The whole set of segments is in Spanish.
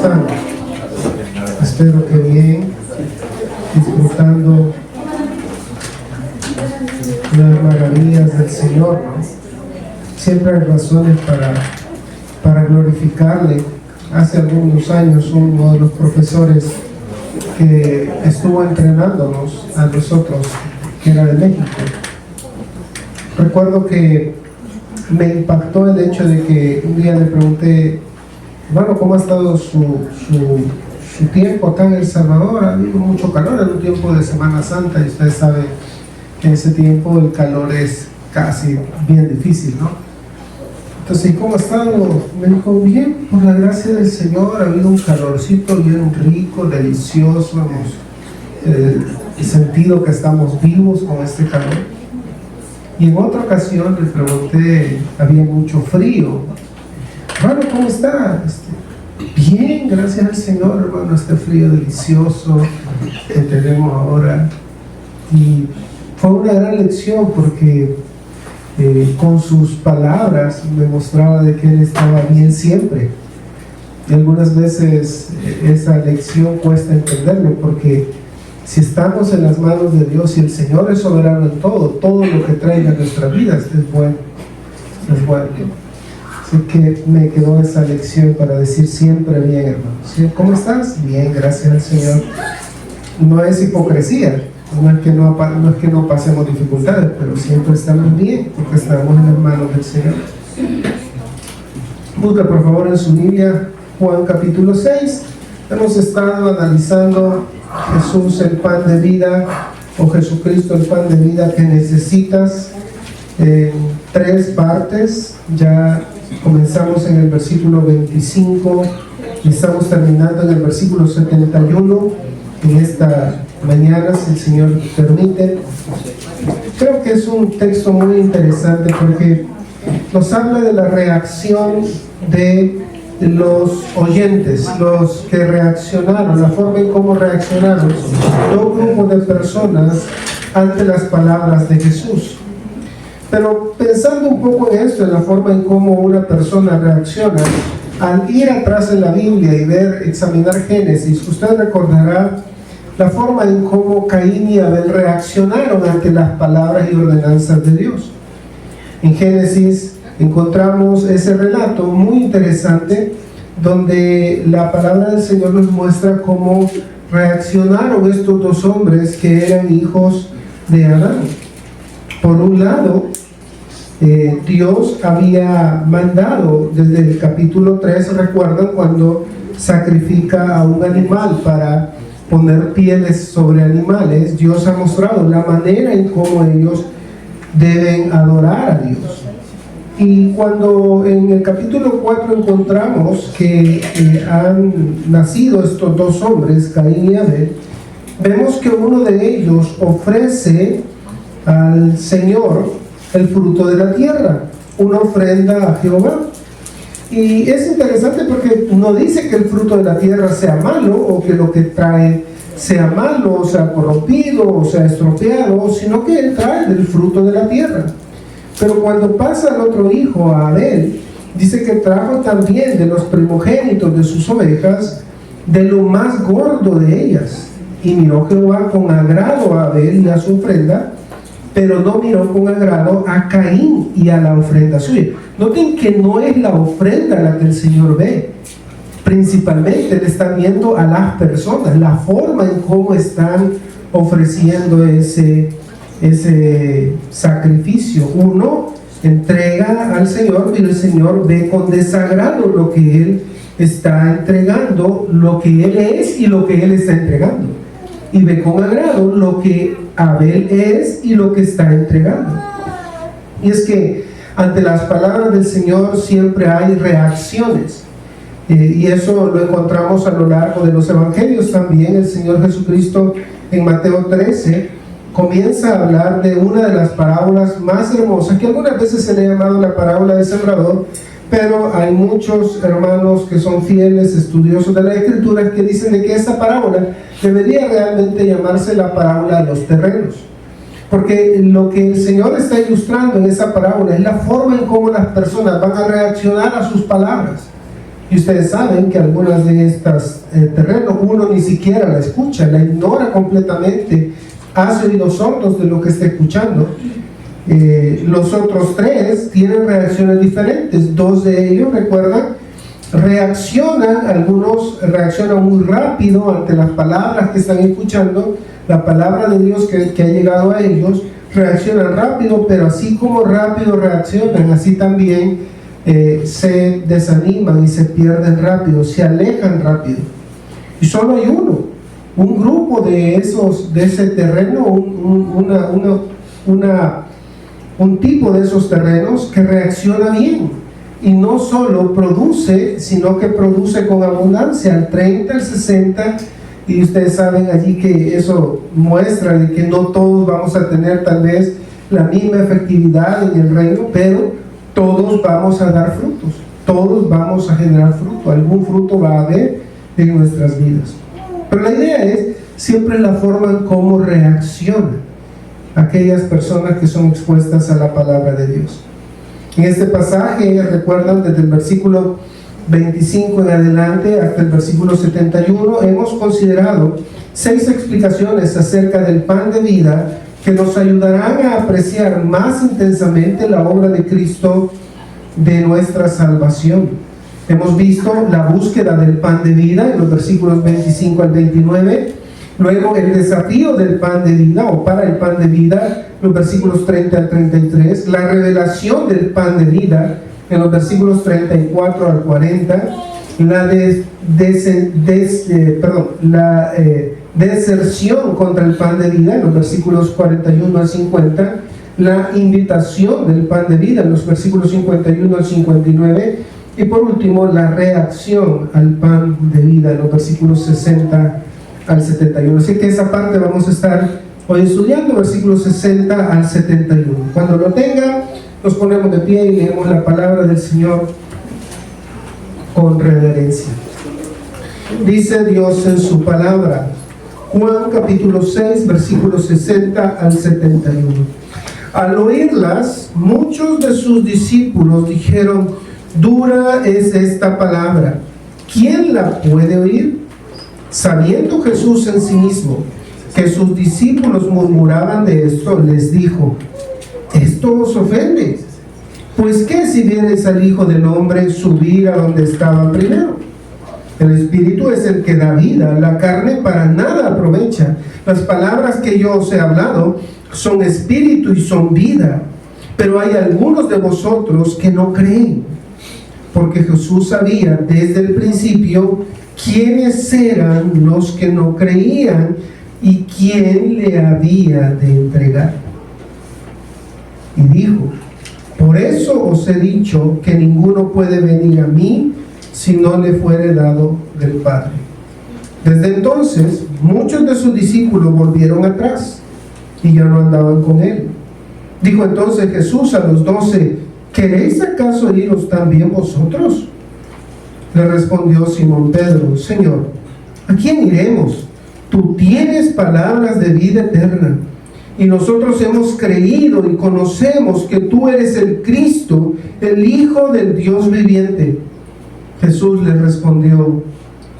están? Espero que bien, disfrutando las maravillas del Señor, ¿no? Siempre hay razones para glorificarle. Hace algunos años uno de los profesores que estuvo entrenándonos a nosotros, que era de México, recuerdo que me impactó el hecho de que un día le pregunté: bueno, ¿cómo ha estado su tiempo acá en El Salvador? Ha habido mucho calor, en un tiempo de Semana Santa, y ustedes saben que en ese tiempo el calor es casi bien difícil, ¿no? Entonces, ¿cómo ha estado? Me dijo: bien, por la gracia del Señor, ha habido un calorcito bien rico, delicioso, hemos sentido que estamos vivos con este calor. Y en otra ocasión le pregunté: había mucho frío. Hermano, ¿cómo está? Bien, gracias al Señor, hermano, este frío delicioso que tenemos ahora. Y fue una gran lección porque con sus palabras me mostraba de que Él estaba bien siempre. Y algunas veces esa lección cuesta entenderlo, porque si estamos en las manos de Dios y el Señor es soberano en todo lo que traiga a nuestras vidas es bueno, es bueno. Así que me quedó esa lección para decir siempre bien, hermano. ¿Sí? ¿Cómo estás? Bien, gracias al Señor. No es hipocresía, no es que no pasemos dificultades, pero siempre estamos bien porque estamos en las manos del Señor. Busca por favor en su Biblia Juan capítulo 6. Hemos estado analizando Jesús el pan de vida, o Jesucristo el pan de vida que necesitas, en 3 partes. Ya comenzamos en el versículo 25 y estamos terminando en el versículo 71 en esta mañana, si el Señor permite. Creo que es un texto muy interesante porque nos habla de la reacción de los oyentes, los que reaccionaron, la forma en cómo reaccionaron dos grupos de personas ante las palabras de Jesús. Pero pensando un poco en esto, en la forma en cómo una persona reacciona, al ir atrás en la Biblia y examinar Génesis, usted recordará la forma en cómo Caín y Abel reaccionaron ante las palabras y ordenanzas de Dios. En Génesis encontramos ese relato muy interesante donde la palabra del Señor nos muestra cómo reaccionaron estos dos hombres que eran hijos de Adán. Por un lado, Dios había mandado desde el capítulo 3, recuerdan, cuando sacrifica a un animal para poner pieles sobre animales. Dios ha mostrado la manera en cómo ellos deben adorar a Dios. Y cuando en el capítulo 4 encontramos que han nacido estos dos hombres, Caín y Abel, vemos que uno de ellos ofrece al Señor el fruto de la tierra, una ofrenda a Jehová. Y es interesante porque no dice que el fruto de la tierra sea malo, o que lo que trae sea malo, o sea corrompido, o sea estropeado, sino que él trae el fruto de la tierra. Pero cuando pasa al otro hijo, a Abel, dice que trajo también de los primogénitos de sus ovejas, de lo más gordo de ellas. Y miró Jehová con agrado a Abel y a su ofrenda, pero no miró con agrado a Caín y a la ofrenda suya. Noten que no es la ofrenda la que el Señor ve. Principalmente Él está viendo a las personas, la forma en cómo están ofreciendo ese sacrificio. Uno entrega al Señor, pero el Señor ve con desagrado lo que Él está entregando, lo que Él es y lo que Él está entregando. Y ve con agrado lo que Abel es y lo que está entregando. Y es que ante las palabras del Señor siempre hay reacciones. Y eso lo encontramos a lo largo de los evangelios también. El Señor Jesucristo en Mateo 13 comienza a hablar de una de las parábolas más hermosas, que algunas veces se le ha llamado la parábola del sembrador, pero hay muchos hermanos que son fieles estudiosos de la Escritura que dicen de que esta parábola debería realmente llamarse la parábola de los terrenos, porque lo que el Señor está ilustrando en esa parábola es la forma en cómo las personas van a reaccionar a sus palabras. Y ustedes saben que algunas de estas terrenos uno ni siquiera la escucha, la ignora completamente, hace oídos sordos de lo que está escuchando. Los otros 3 tienen reacciones diferentes. 2 de ellos, recuerdan, reaccionan, algunos reaccionan muy rápido ante las palabras que están escuchando, la palabra de Dios que ha llegado a ellos, reaccionan rápido, pero así como rápido reaccionan, así también se desaniman y se pierden rápido, se alejan rápido. Y solo hay un grupo de ese terreno, un tipo de esos terrenos que reacciona bien y no solo produce, sino que produce con abundancia, al 30, al 60, y ustedes saben allí que eso muestra de que no todos vamos a tener tal vez la misma efectividad en el reino, pero todos vamos a dar frutos, todos vamos a generar fruto, algún fruto va a haber en nuestras vidas. Pero la idea es siempre la forma en cómo reaccionan aquellas personas que son expuestas a la palabra de Dios. En este pasaje, recuerdan, desde el versículo 25 en adelante hasta el versículo 71, hemos considerado 6 explicaciones acerca del pan de vida que nos ayudarán a apreciar más intensamente la obra de Cristo de nuestra salvación. Hemos visto la búsqueda del pan de vida en los versículos 25 al 29, luego el desafío del pan de vida o para el pan de vida, los versículos 30 al 33, la revelación del pan de vida en los versículos 34 al 40, la deserción contra el pan de vida en los versículos 41 al 50, la invitación del pan de vida en los versículos 51 al 59, y por último la reacción al pan de vida en los versículos 60 al 71. Así que esa parte vamos a estar hoy estudiando, versículos 60 al 71. Cuando lo tengan, nos ponemos de pie y leemos la palabra del Señor con reverencia. Dice Dios en su palabra, Juan capítulo 6, versículos 60 al 71. Al oírlas, muchos de sus discípulos dijeron: dura es esta palabra, ¿quién la puede oír? Sabiendo Jesús en sí mismo que sus discípulos murmuraban de esto, les dijo: ¿esto os ofende? Pues ¿qué si viereis al Hijo del Hombre subir a donde estaba primero? El Espíritu es el que da vida, la carne para nada aprovecha. Las palabras que yo os he hablado son espíritu y son vida, pero hay algunos de vosotros que no creen. Porque Jesús sabía desde el principio quiénes eran los que no creían y quién le había de entregar. Y dijo: por eso os he dicho que ninguno puede venir a mí si no le fuere dado del Padre. Desde entonces muchos de sus discípulos volvieron atrás y ya no andaban con él. Dijo entonces Jesús a los 12: ¿queréis acaso iros también vosotros? Le respondió Simón Pedro: Señor, ¿a quién iremos? Tú tienes palabras de vida eterna, y nosotros hemos creído y conocemos que tú eres el Cristo, el Hijo del Dios viviente. Jesús le respondió: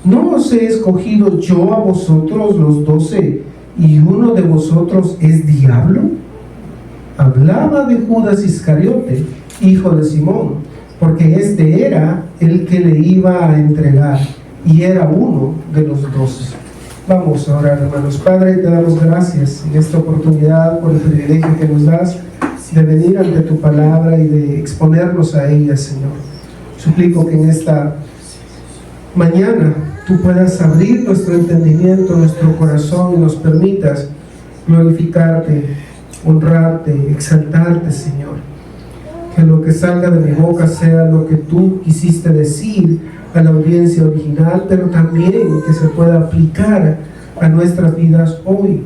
¿no os he escogido yo a vosotros los 12, y uno de vosotros es diablo? Hablaba de Judas Iscariote, hijo de Simón, porque este era el que le iba a entregar, y era uno de los 12. Vamos a orar, hermanos. Padre, te damos gracias en esta oportunidad por el privilegio que nos das de venir ante tu palabra y de exponernos a ella, Señor. Suplico que en esta mañana tú puedas abrir nuestro entendimiento, nuestro corazón, y nos permitas glorificarte, honrarte, exaltarte, Señor. Que lo que salga de mi boca sea lo que tú quisiste decir a la audiencia original, pero también que se pueda aplicar a nuestras vidas hoy.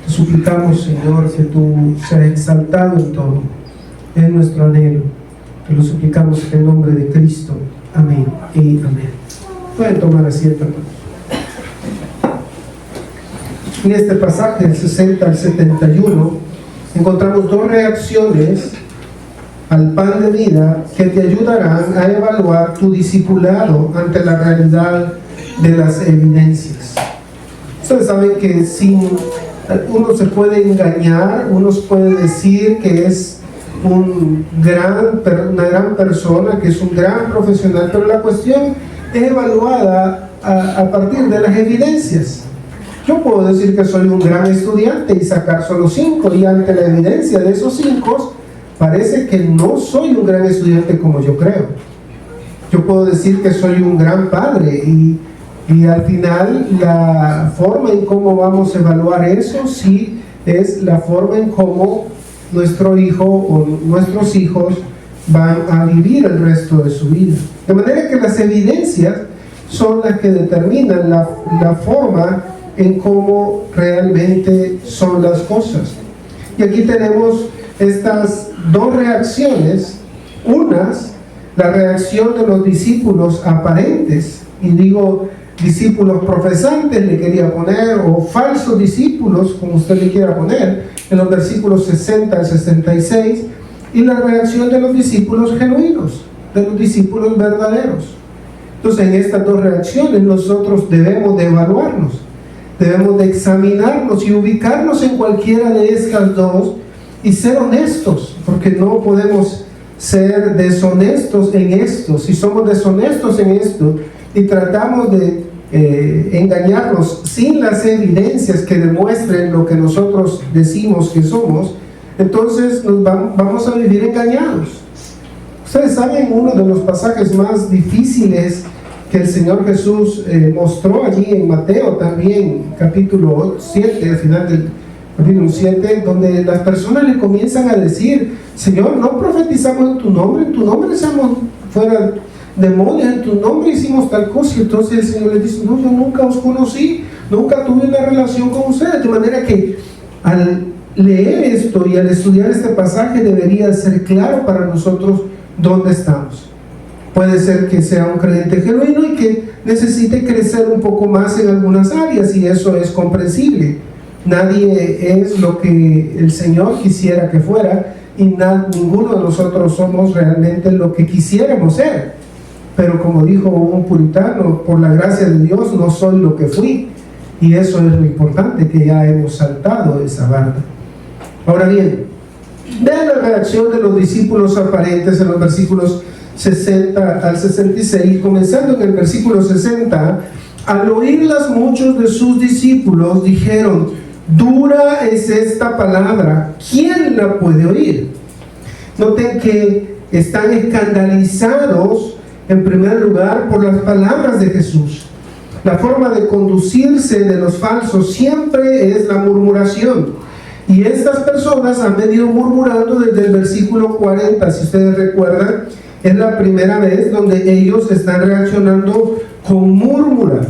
Te suplicamos, Señor, que tú seas exaltado en todo. Es nuestro anhelo. Te lo suplicamos en el nombre de Cristo. Amén y amén. Pueden tomar asiento. En este pasaje, del 60 al 71, encontramos dos reacciones al pan de vida que te ayudarán a evaluar tu discipulado ante la realidad de las evidencias. Ustedes saben que uno se puede engañar, uno puede decir que es una gran persona, que es un gran profesional, pero la cuestión es evaluada a partir de las evidencias. Yo puedo decir que soy un gran estudiante y sacar solo 5, y ante la evidencia de esos 5 parece que no soy un gran estudiante como yo creo. Yo puedo decir que soy un gran padre y al final la forma en cómo vamos a evaluar eso sí es la forma en cómo nuestro hijo o nuestros hijos van a vivir el resto de su vida. De manera que las evidencias son las que determinan la forma en cómo realmente son las cosas. Y aquí tenemos estas dos reacciones. Unas, la reacción de los discípulos aparentes, y digo discípulos profesantes le quería poner, o falsos discípulos, como usted le quiera poner, en los versículos 60 al 66, y la reacción de los discípulos genuinos, de los discípulos verdaderos. Entonces, en estas dos reacciones nosotros debemos de evaluarnos, debemos de examinarnos y ubicarnos en cualquiera de estas dos y ser honestos, porque no podemos ser deshonestos en esto. Si somos deshonestos en esto y tratamos de engañarnos sin las evidencias que demuestren lo que nosotros decimos que somos, entonces vamos a vivir engañados. Ustedes saben, uno de los pasajes más difíciles que el Señor Jesús mostró allí en Mateo también, capítulo 7, al final del capítulo 7, donde las personas le comienzan a decir: Señor, no profetizamos en tu nombre echamos fuera demonios, en tu nombre hicimos tal cosa. Y entonces el Señor les dice: no, yo nunca os conocí, nunca tuve una relación con ustedes. De manera que al leer esto y al estudiar este pasaje debería ser claro para nosotros dónde estamos. Puede ser que sea un creyente genuino y que necesite crecer un poco más en algunas áreas, y eso es comprensible. Nadie es lo que el Señor quisiera que fuera, y ninguno de nosotros somos realmente lo que quisiéramos ser. Pero como dijo un puritano, por la gracia de Dios no soy lo que fui, y eso es lo importante, que ya hemos saltado esa barda. Ahora bien, vean la reacción de los discípulos aparentes en los versículos 60 al 66, comenzando en el versículo 60. Al oírlas, muchos de sus discípulos dijeron: dura es esta palabra, ¿quién la puede oír? Noten que están escandalizados en primer lugar por las palabras de Jesús. La forma de conducirse de los falsos siempre es la murmuración, y estas personas han venido murmurando desde el versículo 40. Si ustedes recuerdan, es la primera vez donde ellos están reaccionando con murmura.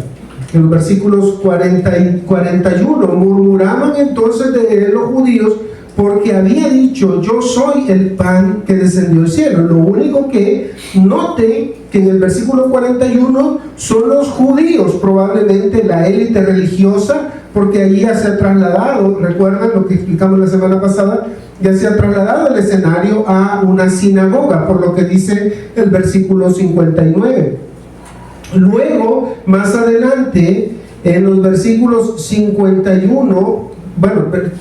En los versículos 40 y 41, murmuraban entonces de él los judíos, porque había dicho: yo soy el pan que descendió del cielo. Lo único que noten que en el versículo 41 son los judíos, probablemente la élite religiosa, porque allí ya se ha trasladado, recuerdan lo que explicamos la semana pasada, ya se ha trasladado el escenario a una sinagoga, por lo que dice el versículo 59. Luego, más adelante, en los versículos 51,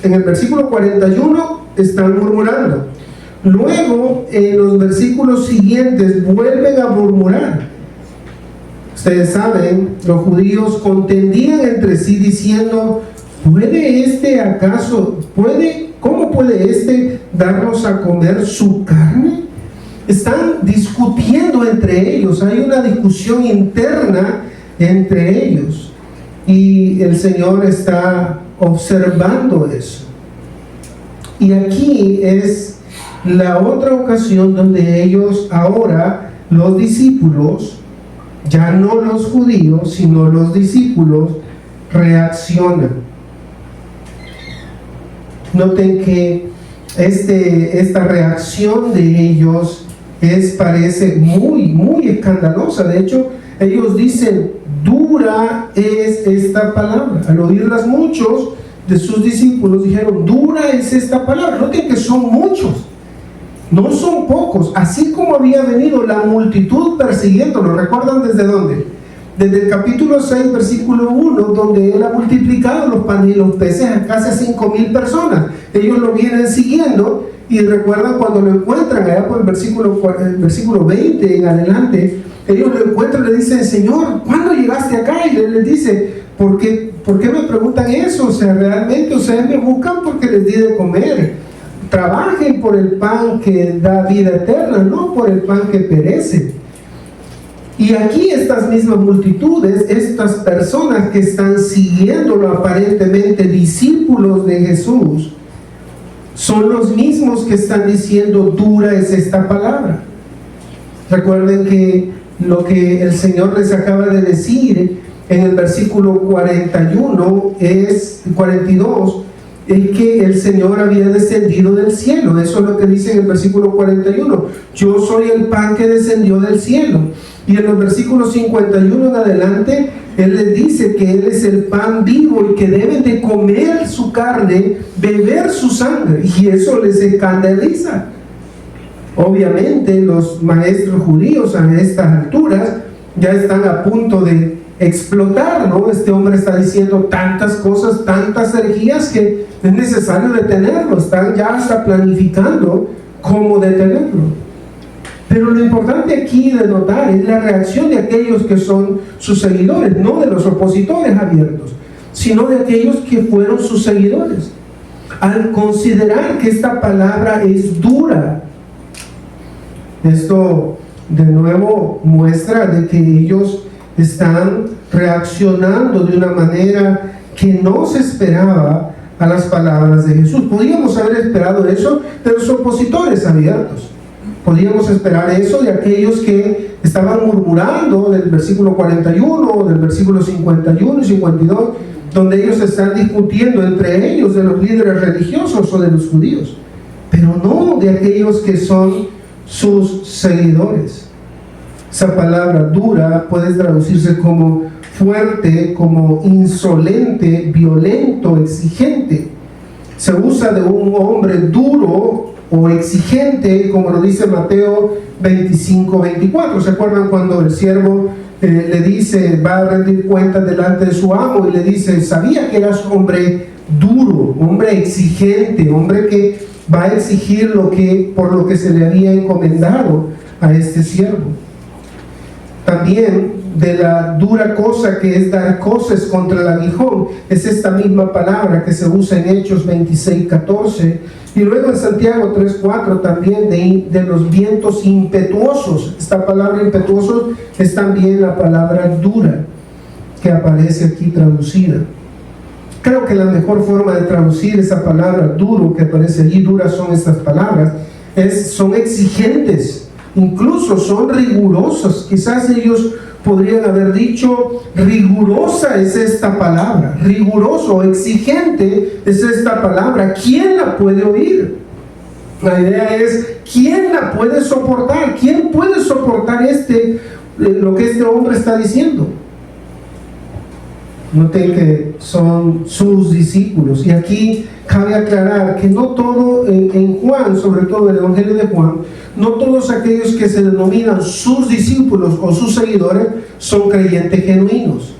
en el versículo 41 están murmurando. Luego, en los versículos siguientes, vuelven a murmurar. Ustedes saben, los judíos contendían entre sí diciendo: ¿puede este acaso, cómo puede este darnos a comer su carne? Están discutiendo entre ellos, hay una discusión interna entre ellos, y el Señor está observando eso. Y aquí es la otra ocasión donde ellos ahora, los discípulos, ya no los judíos, sino los discípulos, reaccionan. Noten que esta reacción de ellos parece muy escandalosa. De hecho, ellos dicen: dura es esta palabra. Al oírlas, muchos de sus discípulos dijeron: dura es esta palabra. Noten que son muchos. No son pocos, así como había venido la multitud persiguiéndolo. ¿Recuerdan desde dónde? Desde el capítulo 6, versículo 1, donde él ha multiplicado los panes y los peces a casi 5,000 personas. Ellos lo vienen siguiendo y recuerdan cuando lo encuentran allá por el versículo 20 en adelante. Ellos lo encuentran y le dicen: Señor, ¿cuándo llegaste acá? Y él les dice: ¿Por qué me preguntan eso? O sea, realmente ustedes me buscan porque les di de comer. Trabajen por el pan que da vida eterna, no por el pan que perece. Y aquí estas mismas multitudes, estas personas que están siguiéndolo, aparentemente discípulos de Jesús, son los mismos que están diciendo: dura es esta palabra. Recuerden que lo que el Señor les acaba de decir en el versículo 42 es que el Señor había descendido del cielo. Eso es lo que dice en el versículo 41. Yo soy el pan que descendió del cielo. Y en los versículos 51 en adelante, Él les dice que Él es el pan vivo y que deben de comer su carne, beber su sangre. Y eso les escandaliza. Obviamente los maestros judíos a estas alturas ya están a punto de explotar, ¿no? Este hombre está diciendo tantas cosas, tantas herejías, que es necesario detenerlo. Están ya hasta planificando cómo detenerlo. Pero lo importante aquí de notar es la reacción de aquellos que son sus seguidores, no de los opositores abiertos, sino de aquellos que fueron sus seguidores. Al considerar que esta palabra es dura, esto de nuevo muestra de que ellos están reaccionando de una manera que no se esperaba a las palabras de Jesús. Podíamos haber esperado eso de los opositores abiertos. Podíamos esperar eso de aquellos que estaban murmurando del versículo 41, del versículo 51 y 52, donde ellos están discutiendo entre ellos de los líderes religiosos o de los judíos, pero no de aquellos que son sus seguidores. Esa palabra dura puede traducirse como fuerte, como insolente, violento, exigente. Se usa de un hombre duro o exigente, como lo dice Mateo 25:24. ¿Se acuerdan cuando el siervo le dice, va a rendir cuentas delante de su amo, y le dice: sabía que eras hombre duro, hombre exigente, hombre que va a exigir por lo que se le había encomendado a este siervo? También de la dura cosa que es dar coces contra el aguijón, es esta misma palabra que se usa en Hechos 26:14, y luego en Santiago 3:4 también de los vientos impetuosos. Esta palabra impetuosos es también la palabra dura que aparece aquí traducida. Creo que la mejor forma de traducir esa palabra duro que aparece allí, dura, son estas palabras, son exigentes, incluso son rigurosos. Quizás ellos podrían haber dicho: rigurosa es esta palabra, riguroso, exigente es esta palabra. ¿Quién la puede oír? La idea es: ¿quién la puede soportar? ¿Quién puede soportar lo que este hombre está diciendo? Noten que son sus discípulos, y aquí cabe aclarar que no todo en Juan, sobre todo en el Evangelio de Juan, no todos aquellos que se denominan sus discípulos o sus seguidores son creyentes genuinos.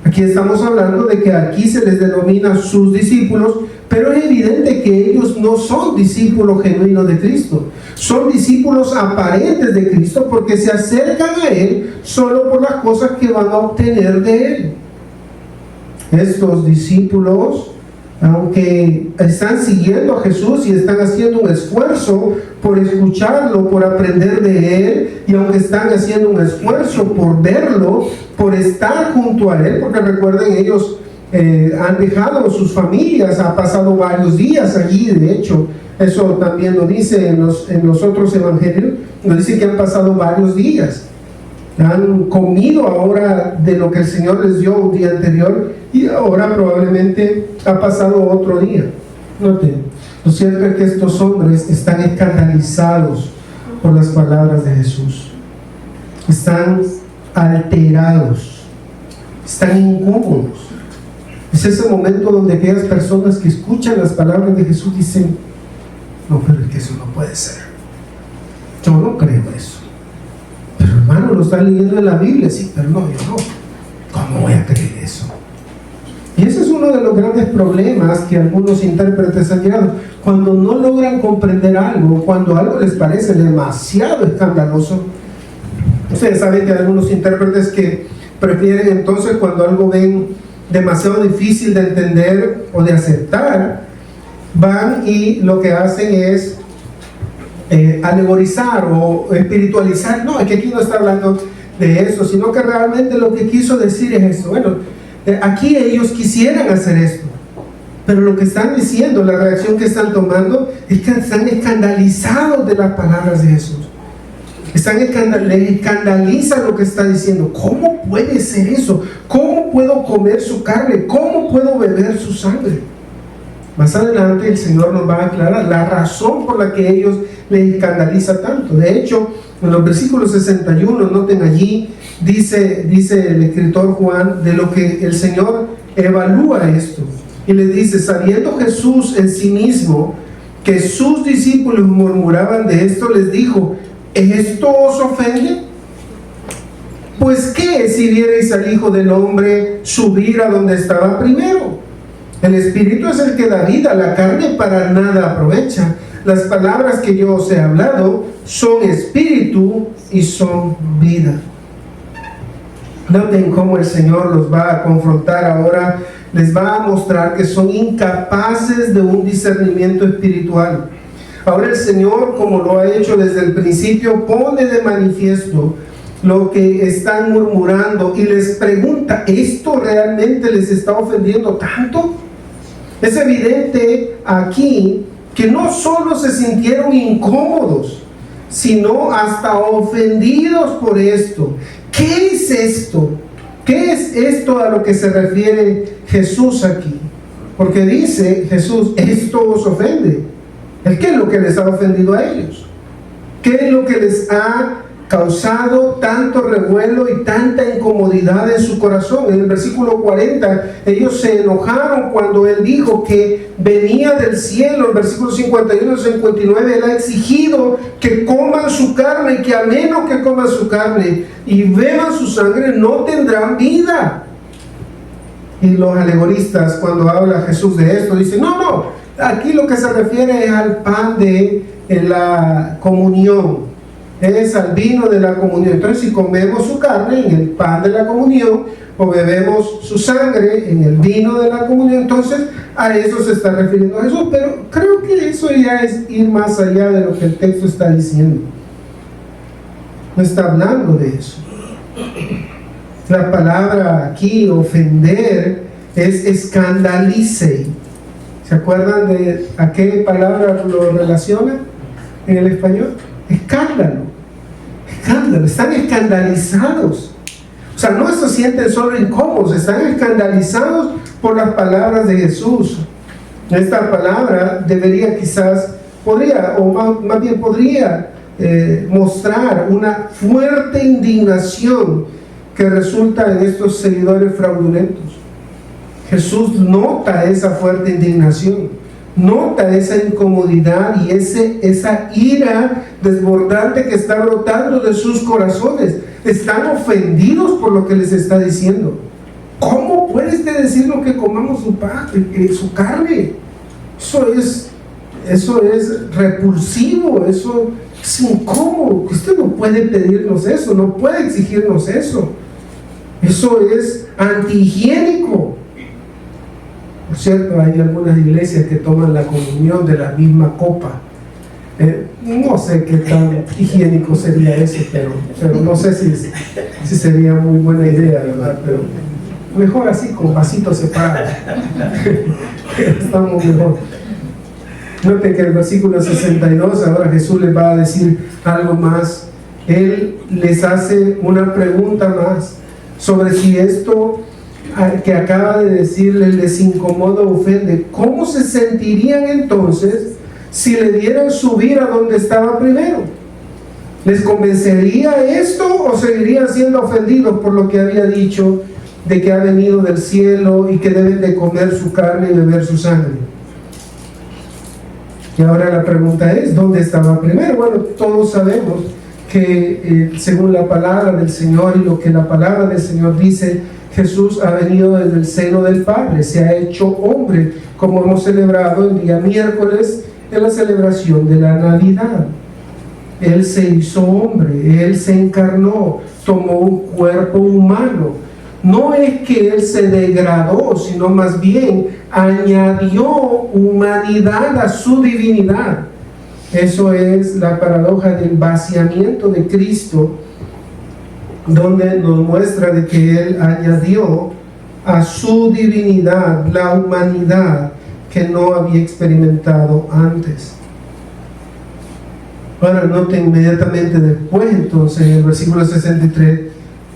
Aquí estamos hablando de que aquí se les denomina sus discípulos, pero es evidente que ellos no son discípulos genuinos de Cristo. Son discípulos aparentes de Cristo porque se acercan a Él solo por las cosas que van a obtener de Él. Estos discípulos, aunque están siguiendo a Jesús y están haciendo un esfuerzo por escucharlo, por aprender de Él, y aunque están haciendo un esfuerzo por verlo, por estar junto a Él, porque recuerden, ellos han dejado sus familias, ha pasado varios días allí. De hecho, eso también lo dice en los otros evangelios, nos dice que han pasado varios días. Han comido ahora de lo que el Señor les dio un día anterior, y ahora probablemente ha pasado otro día. Noten, lo cierto es que estos hombres están escandalizados por las palabras de Jesús. Están alterados, están incómodos. Es ese momento donde aquellas personas que escuchan las palabras de Jesús dicen: no, pero es que eso no puede ser. Yo no creo eso. Pero hermano, lo está leyendo en la Biblia. Sí, pero no, yo no. ¿Cómo voy a creer eso? Y ese es uno de los grandes problemas que algunos intérpretes han llegado. Cuando no logran comprender algo, cuando algo les parece demasiado escandaloso. Ustedes saben que hay algunos intérpretes que prefieren entonces, cuando algo ven demasiado difícil de entender o de aceptar, van y lo que hacen es alegorizar o espiritualizar. No, es que aquí no está hablando de eso, sino que realmente lo que quiso decir es eso. Bueno, aquí ellos quisieran hacer esto, pero lo que están diciendo, la reacción que están tomando, es que están escandalizados de las palabras de Jesús. Les escandaliza lo que está diciendo. ¿Cómo puede ser eso? ¿Cómo puedo comer su carne? ¿Cómo puedo beber su sangre? Más adelante el Señor nos va a aclarar la razón por la que ellos les escandaliza tanto. De hecho, en los versículos 61, noten allí, dice el escritor Juan, de lo que el Señor evalúa esto. Y les dice: sabiendo Jesús en sí mismo que sus discípulos murmuraban de esto, les dijo: ¿esto os ofende? Pues ¿qué si vierais al Hijo del Hombre subir a donde estaba primero? El Espíritu es el que da vida, la carne para nada aprovecha. Las palabras que yo os he hablado son espíritu y son vida. Noten cómo el Señor los va a confrontar ahora, les va a mostrar que son incapaces de un discernimiento espiritual. Ahora el Señor, como lo ha hecho desde el principio, pone de manifiesto lo que están murmurando y les pregunta: ¿esto realmente les está ofendiendo tanto? Es evidente aquí que no solo se sintieron incómodos, sino hasta ofendidos por esto. ¿Qué es esto? ¿Qué es esto a lo que se refiere Jesús aquí? Porque dice Jesús: esto os ofende. ¿Qué es lo que les ha ofendido a ellos? ¿Qué es lo que les ha causado tanto revuelo y tanta incomodidad en su corazón? En el versículo 40, ellos se enojaron cuando Él dijo que venía del cielo. En versículos 51 y 59, Él ha exigido que coman su carne, y que a menos que coman su carne y beban su sangre, no tendrán vida. Y los alegoristas, cuando habla Jesús de esto, dicen: no, aquí lo que se refiere es al pan de la comunión, es al vino de la comunión. Entonces, si comemos su carne en el pan de la comunión, o bebemos su sangre en el vino de la comunión, entonces a eso se está refiriendo Jesús. Pero creo que eso ya es ir más allá de lo que el texto está diciendo. No está hablando de eso. La palabra aquí, ofender, es escandalice. ¿Se acuerdan de a qué palabra lo relaciona en el español? Escándalo. Escándalo. Están escandalizados. O sea, no se sienten solo incómodos, están escandalizados por las palabras de Jesús. Esta palabra debería podría mostrar una fuerte indignación que resulta en estos seguidores fraudulentos. Jesús nota esa fuerte indignación, nota esa incomodidad y esa ira desbordante que está brotando de sus corazones. Están ofendidos por lo que les está diciendo. ¿Cómo puede usted decirnos que comamos su carne? Eso es repulsivo, eso es incómodo. Usted no puede pedirnos eso, no puede exigirnos eso. Eso es antihigiénico. Por cierto, hay algunas iglesias que toman la comunión de la misma copa. No sé qué tan higiénico sería eso, pero no sé si sería muy buena idea, ¿verdad? Pero mejor así, con vasitos separados. Estamos mejor. Noten que en el versículo 62, ahora Jesús les va a decir algo más. Él les hace una pregunta más sobre si esto que acaba de decirles les incomoda o ofende. ¿Cómo se sentirían entonces si le dieran subir a donde estaba primero? ¿Les convencería esto o seguirían siendo ofendidos por lo que había dicho de que ha venido del cielo y que deben de comer su carne y beber su sangre? Y ahora la pregunta es, ¿dónde estaba primero? Bueno, todos sabemos que según la palabra del Señor y lo que la palabra del Señor dice, Jesús ha venido desde el seno del Padre, se ha hecho hombre, como hemos celebrado el día miércoles en la celebración de la Navidad. Él se hizo hombre, Él se encarnó, tomó un cuerpo humano. No es que Él se degradó, sino más bien añadió humanidad a su divinidad. Eso es la paradoja del vaciamiento de Cristo, donde nos muestra de que Él añadió a su divinidad la humanidad que no había experimentado antes. Ahora noten inmediatamente después, entonces, en el versículo 63,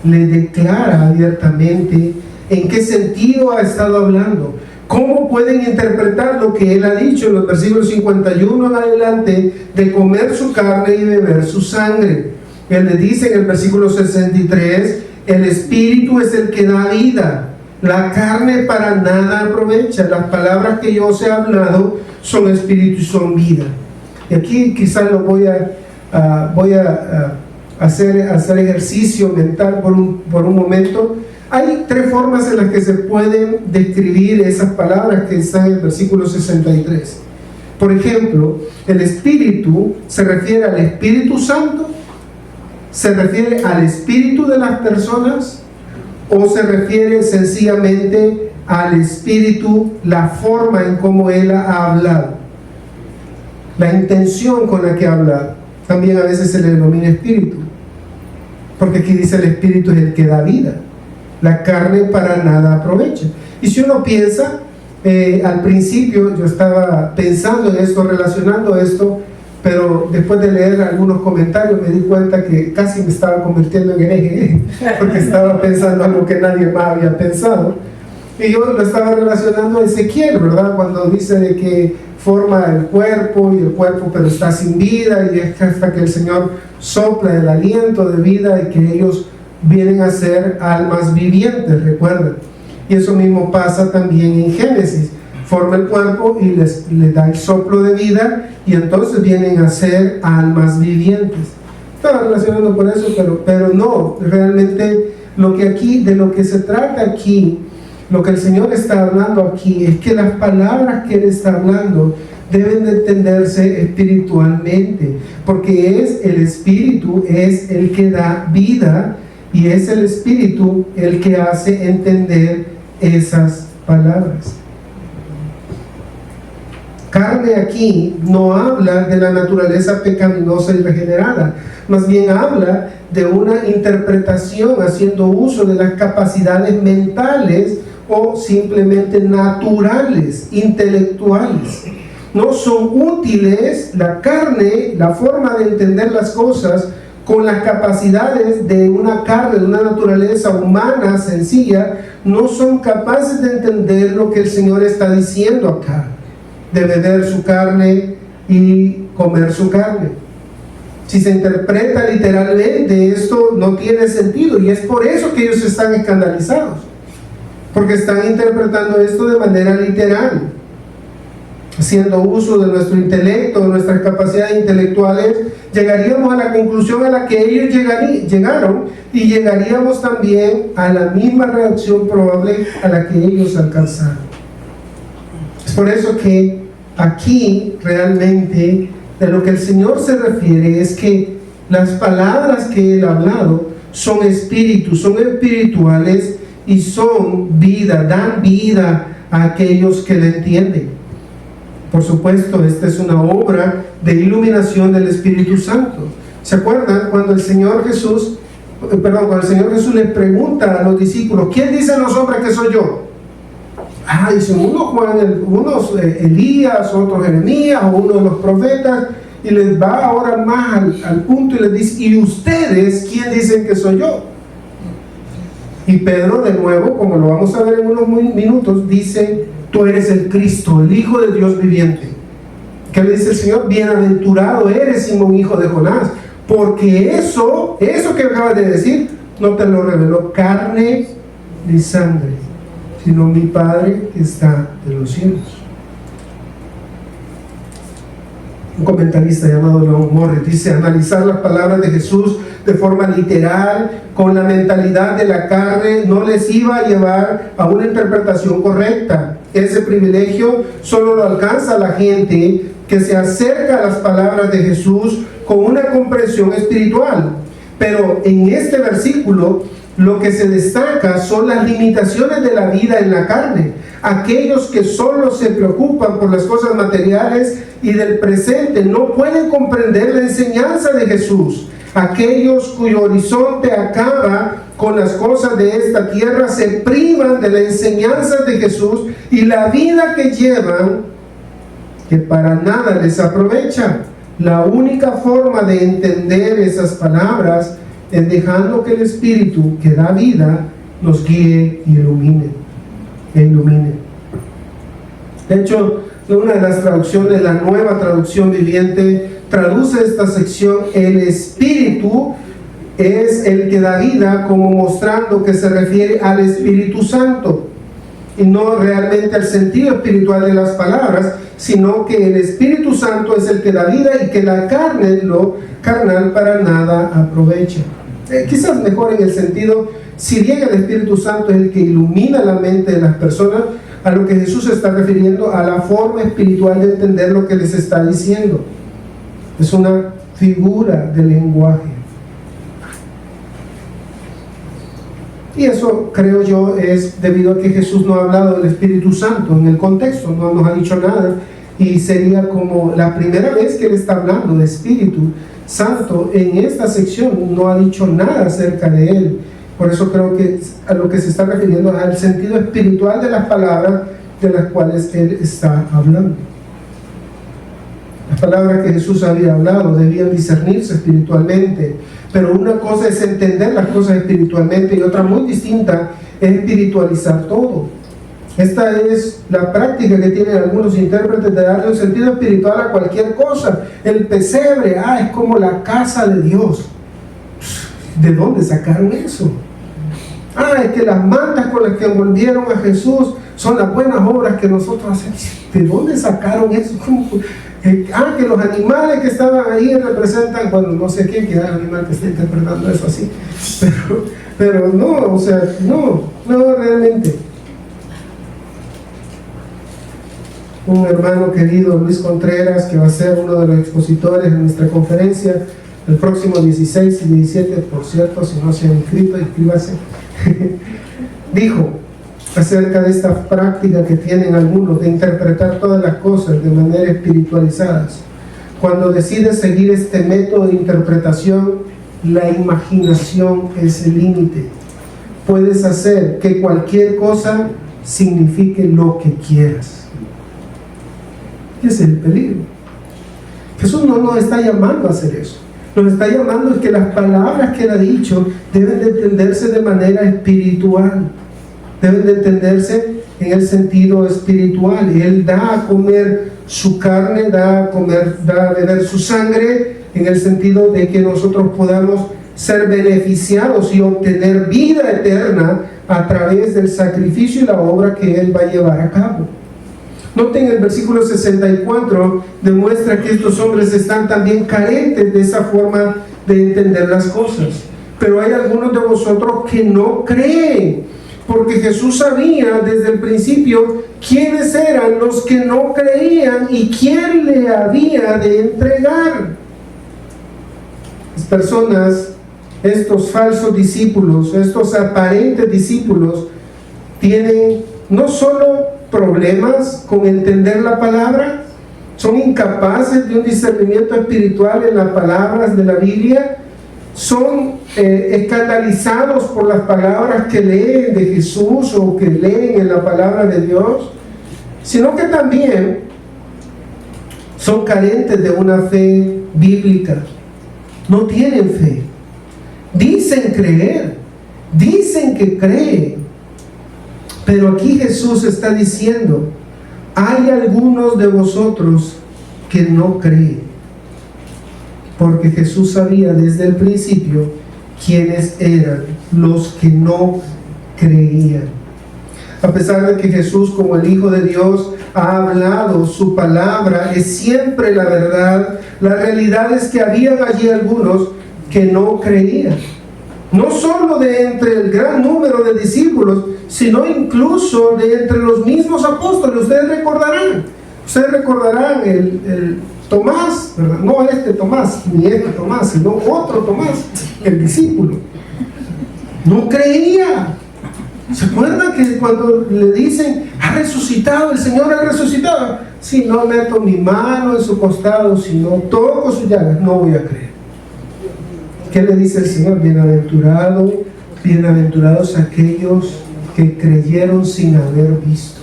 le declara abiertamente en qué sentido ha estado hablando. ¿Cómo pueden interpretar lo que Él ha dicho en los versículos 51 en adelante de comer su carne y beber su sangre? Él le dice en el versículo 63, el espíritu es el que da vida, la carne para nada aprovecha. Las palabras que yo os he hablado son espíritu y son vida. Y aquí quizás lo voy a hacer ejercicio mental por un momento. Hay tres formas en las que se pueden describir esas palabras que están en el versículo 63. Por ejemplo, el espíritu se refiere al Espíritu Santo, se refiere al espíritu de las personas, o se refiere sencillamente al espíritu, la forma en cómo Él ha hablado, la intención con la que ha hablado. También a veces se le denomina espíritu, porque aquí dice el espíritu es el que da vida, la carne para nada aprovecha. Y si uno piensa, al principio yo estaba pensando en esto, relacionando esto, pero después de leer algunos comentarios me di cuenta que casi me estaba convirtiendo en hereje, porque estaba pensando algo que nadie más había pensado. Y yo lo estaba relacionando a Ezequiel, ¿verdad? Cuando dice de que forma el cuerpo, y el cuerpo pero está sin vida, y es hasta que el Señor sopla el aliento de vida y que ellos vienen a ser almas vivientes, recuerden. Y eso mismo pasa también en Génesis. Forma el cuerpo y les da el soplo de vida, y entonces vienen a ser almas vivientes. Estaba relacionando con eso, pero no, realmente de lo que se trata aquí, lo que el Señor está hablando aquí, es que las palabras que Él está hablando deben de entenderse espiritualmente, porque es el Espíritu, es el que da vida, y es el Espíritu el que hace entender esas palabras. Carne aquí no habla de la naturaleza pecaminosa y regenerada, más bien habla de una interpretación haciendo uso de las capacidades mentales o simplemente naturales, intelectuales. No son útiles la carne, la forma de entender las cosas con las capacidades de una carne, de una naturaleza humana sencilla, no son capaces de entender lo que el Señor está diciendo acá, de beber su carne y comer su carne. Si se interpreta literalmente, esto no tiene sentido, y es por eso que ellos están escandalizados, porque están interpretando esto de manera literal, haciendo uso de nuestro intelecto, de nuestras capacidades intelectuales. Llegaríamos a la conclusión a la que ellos llegaron, y llegaríamos también a la misma reacción probable a la que ellos alcanzaron. Es por eso que aquí realmente de lo que el Señor se refiere es que las palabras que Él ha hablado son espíritus, son espirituales y son vida, dan vida a aquellos que le entienden. Por supuesto, esta es una obra de iluminación del Espíritu Santo. ¿Se acuerdan cuando el Señor Jesús les pregunta a los discípulos, ¿quién dicen los hombres que soy yo? Dicen unos Elías, otros Jeremías, o uno de los profetas, y les va ahora más al punto y les dice, ¿y ustedes quién dicen que soy yo? Y Pedro, de nuevo, como lo vamos a ver en unos minutos, dice, tú eres el Cristo, el Hijo de Dios viviente. ¿Qué le dice el Señor? Bienaventurado eres, Simón, hijo de Jonás, porque eso que acabas de decir, no te lo reveló carne ni sangre, sino mi Padre que está en los cielos. Un comentarista llamado Leon Morris dice: analizar las palabras de Jesús de forma literal, con la mentalidad de la carne, no les iba a llevar a una interpretación correcta. Ese privilegio solo lo alcanza la gente que se acerca a las palabras de Jesús con una comprensión espiritual. Pero en este versículo lo que se destaca son las limitaciones de la vida en la carne. Aquellos que solo se preocupan por las cosas materiales y del presente no pueden comprender la enseñanza de Jesús. Aquellos cuyo horizonte acaba con las cosas de esta tierra se privan de la enseñanza de Jesús y la vida que llevan, que para nada les aprovecha. La única forma de entender esas palabras es dejando que el Espíritu que da vida nos guíe y ilumine. De hecho, una de las traducciones, la Nueva Traducción Viviente, traduce esta sección: el Espíritu es el que da vida, como mostrando que se refiere al Espíritu Santo y no realmente al sentido espiritual de las palabras, sino que el Espíritu Santo es el que da vida y que la carne, lo carnal, para nada aprovecha. Quizás mejor en el sentido, si bien el Espíritu Santo es el que ilumina la mente de las personas, a lo que Jesús se está refiriendo a la forma espiritual de entender lo que les está diciendo. Es una figura de lenguaje. Y eso, creo yo, es debido a que Jesús no ha hablado del Espíritu Santo en el contexto, no nos ha dicho nada, y sería como la primera vez que Él está hablando de Espíritu Santo en esta sección. No ha dicho nada acerca de Él. Por eso creo que a lo que se está refiriendo es al sentido espiritual de las palabras de las cuales Él está hablando. Las palabras que Jesús había hablado debían discernirse espiritualmente, pero una cosa es entender las cosas espiritualmente y otra muy distinta es espiritualizar todo. Esta es la práctica que tienen algunos intérpretes de darle un sentido espiritual a cualquier cosa. El pesebre, es como la casa de Dios. ¿De dónde sacaron eso? Es que las mantas con las que envolvieron a Jesús son las buenas obras que nosotros hacemos. ¿De dónde sacaron eso? Que los animales que estaban ahí representan, bueno, no sé quién, que es el animal que está interpretando eso así, pero no, o sea, no realmente. Un hermano querido, Luis Contreras, que va a ser uno de los expositores en nuestra conferencia el próximo 16 y 17, por cierto, si no se han inscrito, inscríbase, dijo acerca de esta práctica que tienen algunos de interpretar todas las cosas de manera espiritualizadas: cuando decides seguir este método de interpretación, la imaginación es el límite. Puedes hacer que cualquier cosa signifique lo que quieras. Ese es el peligro. Jesús no nos está llamando a hacer eso. Nos está llamando a que las palabras que Él ha dicho deben de entenderse de manera espiritual. Deben de entenderse en el sentido espiritual. Él da a comer su carne, da a beber su sangre, en el sentido de que nosotros podamos ser beneficiados y obtener vida eterna a través del sacrificio y la obra que Él va a llevar a cabo. Noten el versículo 64, demuestra que estos hombres están también carentes de esa forma de entender las cosas. Pero hay algunos de vosotros que no creen, porque Jesús sabía desde el principio quiénes eran los que no creían y quién le había de entregar. Las personas, estos falsos discípulos, estos aparentes discípulos, tienen no solo problemas con entender la palabra, son incapaces de un discernimiento espiritual en las palabras de la Biblia, son escandalizados por las palabras que leen de Jesús o que leen en la palabra de Dios, sino que también son carentes de una fe bíblica. No tienen fe. Dicen creer, dicen que creen, pero aquí Jesús está diciendo: hay algunos de vosotros que no creen. Porque Jesús sabía desde el principio quiénes eran los que no creían. A pesar de que Jesús, como el Hijo de Dios, ha hablado, su palabra es siempre la verdad. La realidad es que habían allí algunos que no creían. No solo de entre el gran número de discípulos, sino incluso de entre los mismos apóstoles. Ustedes recordarán el Tomás, ¿verdad? No este Tomás, ni este Tomás, sino otro Tomás, el discípulo. No creía. ¿Se acuerdan que cuando le dicen, ha resucitado, el Señor ha resucitado? Si no meto mi mano en su costado, si no toco sus llagas, no voy a creer. ¿Qué le dice el Señor? Bienaventurados aquellos que creyeron sin haber visto.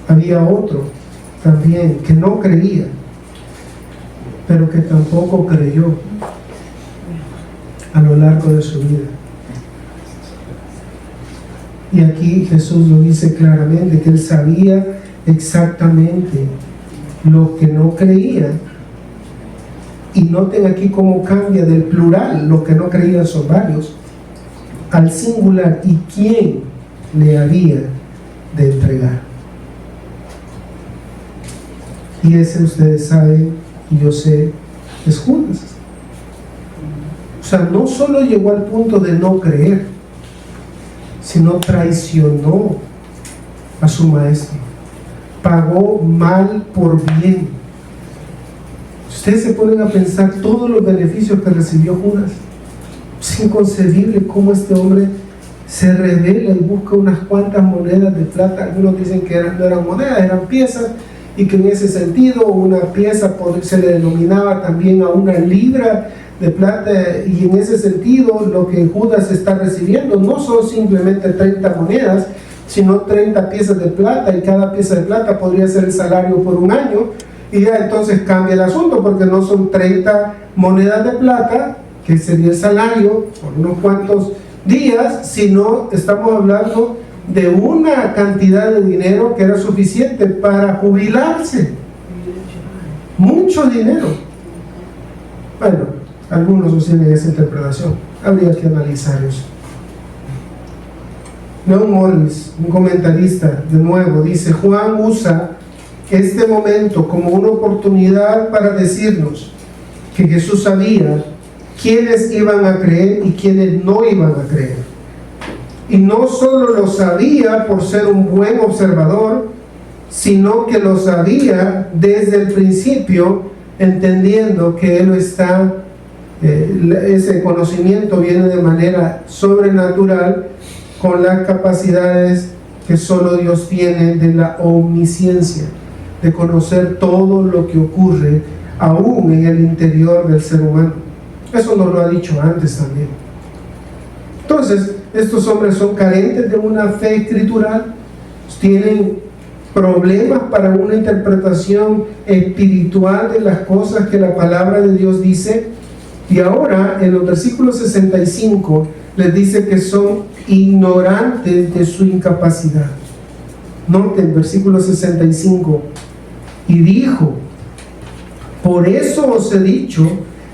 Había otro también que no creía, pero que tampoco creyó a lo largo de su vida. Y aquí Jesús lo dice claramente, que él sabía exactamente lo que no creía. Y noten aquí cómo cambia del plural, lo que no creían son varios, al singular, y quién le había de entregar. Y ese, ustedes saben, y yo sé, es Judas. O sea, no solo llegó al punto de no creer, sino traicionó a su maestro, pagó mal por bien. Ustedes se ponen a pensar todos los beneficios que recibió Judas. Es inconcebible cómo este hombre se revela y busca unas cuantas monedas de plata. Algunos dicen que no eran monedas, eran piezas, y que en ese sentido una pieza se le denominaba también a una libra de plata, y en ese sentido lo que Judas está recibiendo no son simplemente 30 monedas, sino 30 piezas de plata, y cada pieza de plata podría ser el salario por un año, y ya entonces cambia el asunto, porque no son 30 monedas de plata, que sería el salario por unos cuantos días, sino estamos hablando de una cantidad de dinero que era suficiente para jubilarse. Mucho dinero. Bueno, algunos sostienen esa interpretación, habría que analizar eso. Leon Morris, un comentarista, de nuevo dice: Juan usa este momento como una oportunidad para decirnos que Jesús sabía quiénes iban a creer y quiénes no iban a creer. Y no solo lo sabía por ser un buen observador, sino que lo sabía desde el principio, entendiendo que Él está, ese conocimiento viene de manera sobrenatural, con las capacidades que solo Dios tiene de la omnisciencia, de conocer todo lo que ocurre aún en el interior del ser humano. Eso nos lo ha dicho antes también. Entonces, estos hombres son carentes de una fe escritural, tienen problemas para una interpretación espiritual de las cosas que la palabra de Dios dice, y ahora en los versículos 65 les dice que son ignorantes de su incapacidad. Noten, versículo 65, y dijo: por eso os he dicho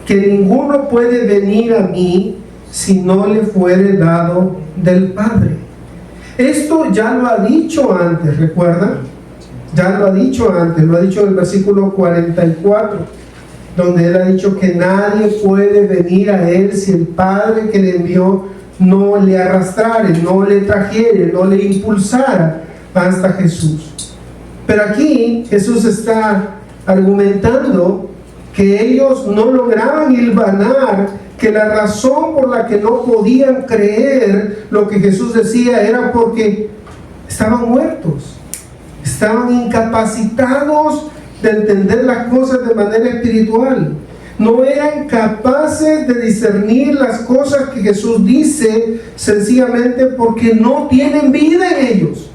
que ninguno puede venir a mí si no le fuere dado del Padre. Esto ya lo ha dicho antes, ¿recuerdan? Ya lo ha dicho antes, lo ha dicho en el versículo 44, donde Él ha dicho que nadie puede venir a Él si el Padre que le envió no le arrastrare, no le trajere, no le impulsara hasta Jesús. Pero aquí Jesús está argumentando que ellos no lograban hilvanar que la razón por la que no podían creer lo que Jesús decía era porque estaban muertos, estaban incapacitados de entender las cosas de manera espiritual, no eran capaces de discernir las cosas que Jesús dice, sencillamente porque no tienen vida en ellos.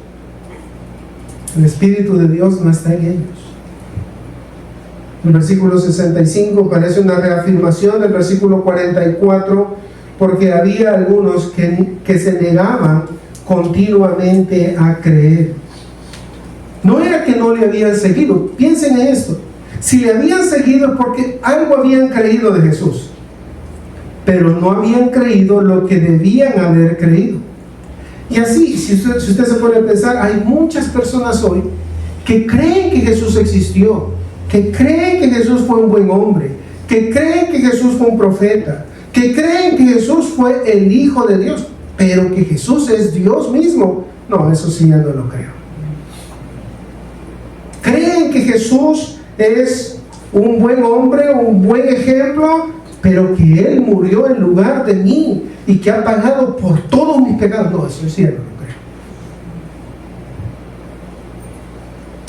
El Espíritu de Dios no está en ellos. El versículo 65 parece una reafirmación del versículo 44, porque había algunos que se negaban continuamente a creer. No era que no le habían seguido, piensen en esto: si le habían seguido es porque algo habían creído de Jesús. pero no habían creído lo que debían haber creído. Y así, si usted se pone a pensar, hay muchas personas hoy que creen que Jesús existió, que creen que Jesús fue un buen hombre, que creen que Jesús fue un profeta, que creen que Jesús fue el Hijo de Dios, pero que Jesús es Dios mismo. No, eso sí ya no lo creo. Creen que Jesús es un buen hombre, un buen ejemplo, pero que Él murió en lugar de mí y que ha pagado por todos mis pecados. No, eso sí ya no lo creo.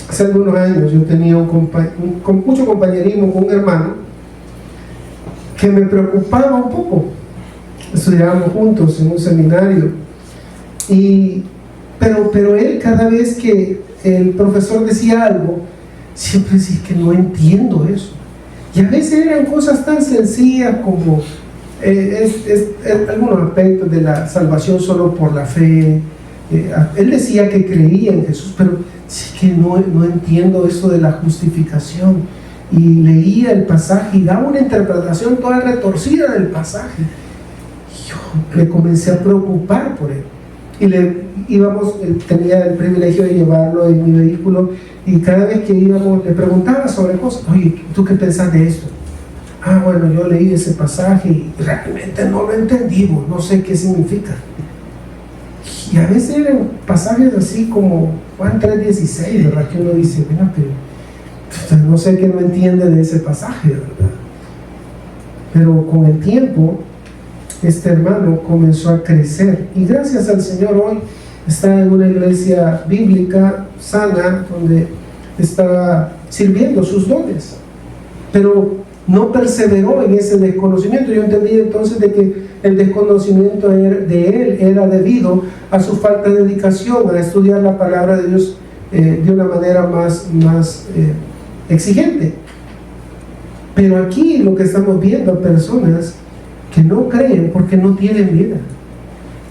Hace algunos años yo tenía con mucho compañerismo con un hermano que me preocupaba un poco. Estudiábamos juntos en un seminario, pero él, cada vez que el profesor decía algo, siempre decía que no entiendo eso. Y a veces eran cosas tan sencillas como algunos aspectos de la salvación solo por la fe. Él decía que creía en Jesús, pero sí que no entiendo eso de la justificación. Y leía el pasaje y daba una interpretación toda retorcida del pasaje. Y yo me comencé a preocupar por él. Y tenía el privilegio de llevarlo en mi vehículo, y cada vez que íbamos le preguntaba sobre cosas. Oye, ¿tú qué pensás de esto? Ah, bueno, yo leí ese pasaje y realmente no lo entendí, no sé qué significa. Y a veces eran pasajes así como Juan 3:16, ¿verdad? Que uno dice, mira, pero no sé qué no entiende de ese pasaje, ¿verdad? Pero con el tiempo, este hermano comenzó a crecer, y gracias al Señor hoy está en una iglesia bíblica sana, donde está sirviendo sus dones, pero no perseveró en ese desconocimiento. Yo entendí entonces de que el desconocimiento de él era debido a su falta de dedicación a estudiar la palabra de Dios de una manera más exigente. Pero aquí lo que estamos viendo, personas que no creen porque no tienen vida,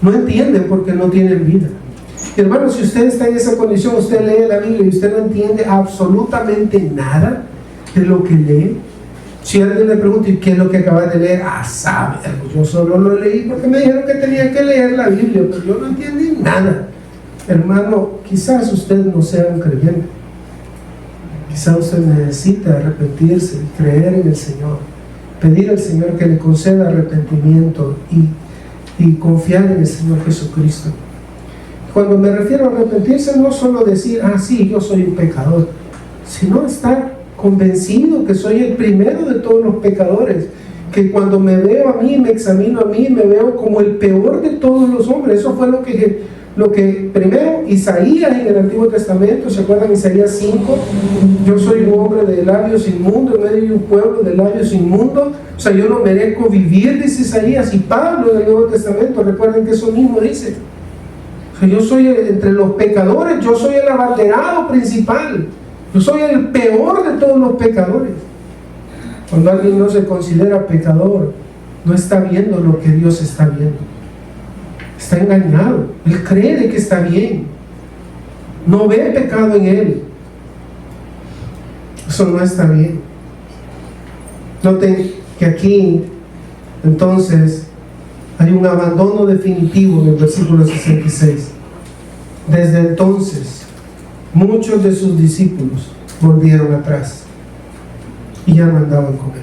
no entienden porque no tienen vida. Hermano, si usted está en esa condición, usted lee la Biblia y usted no entiende absolutamente nada de lo que lee. Si alguien le pregunta, ¿y qué es lo que acabas de leer? Sabe, yo solo lo leí porque me dijeron que tenía que leer la Biblia, pero yo no entendí nada. Hermano, quizás usted no sea un creyente. Quizás usted necesita arrepentirse y creer en el Señor, pedir al Señor que le conceda arrepentimiento y confiar en el Señor Jesucristo. Cuando me refiero a arrepentirse, no solo decir, sí, yo soy un pecador, sino estar convencido que soy el primero de todos los pecadores, que cuando me veo a mí, me examino a mí, me veo como el peor de todos los hombres. Eso fue lo que primero Isaías en el Antiguo Testamento, ¿se acuerdan? Isaías 5, yo soy un hombre de labios inmundos, en medio de un pueblo de labios inmundos, o sea, yo no merezco vivir, dice Isaías. Y Pablo en el Nuevo Testamento, recuerden que eso mismo dice, o sea, yo soy entre los pecadores, yo soy el abanderado principal, yo soy el peor de todos los pecadores. Cuando alguien no se considera pecador, no está viendo lo que Dios está viendo. Está engañado. Él cree de que está bien. No ve pecado en él. Eso no está bien. Noten que aquí, entonces, hay un abandono definitivo en el versículo 66. Desde entonces, muchos de sus discípulos volvieron atrás y ya no andaban con él.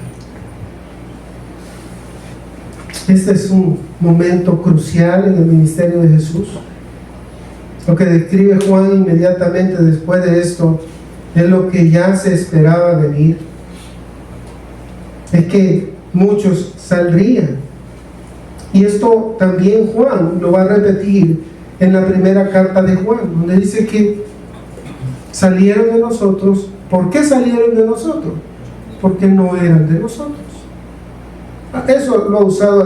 Este es un momento crucial en el ministerio de Jesús. Lo que describe Juan inmediatamente después de esto es lo que ya se esperaba venir. Es que muchos saldrían. Y esto también Juan lo va a repetir en la primera carta de Juan, donde dice que salieron de nosotros. ¿Por qué salieron de nosotros? Porque no eran de nosotros. Eso lo han usado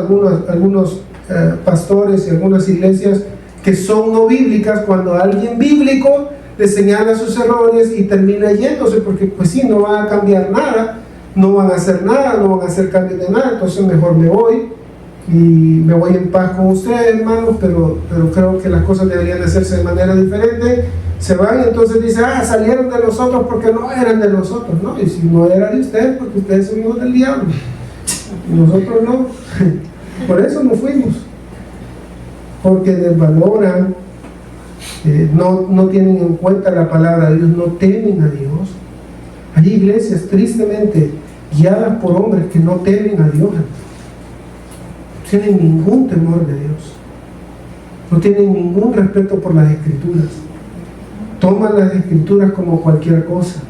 algunos pastores y algunas iglesias que son no bíblicas, cuando alguien bíblico le señala sus errores y termina yéndose, porque pues sí, no van a cambiar nada, no van a hacer nada, no van a hacer cambios de nada, entonces mejor me voy y me voy en paz con ustedes, hermanos, pero creo que las cosas deberían de hacerse de manera diferente. Se van y entonces dice, salieron de nosotros porque no eran de nosotros, ¿no? Y si no era de ustedes, porque ustedes son hijos del diablo y nosotros no. Por eso no fuimos, porque desvaloran, no tienen en cuenta la palabra de Dios, no temen a Dios. Hay iglesias tristemente guiadas por hombres que no temen a Dios, no tienen ningún temor de Dios, no tienen ningún respeto por las Escrituras, toman las Escrituras como cualquier cosa,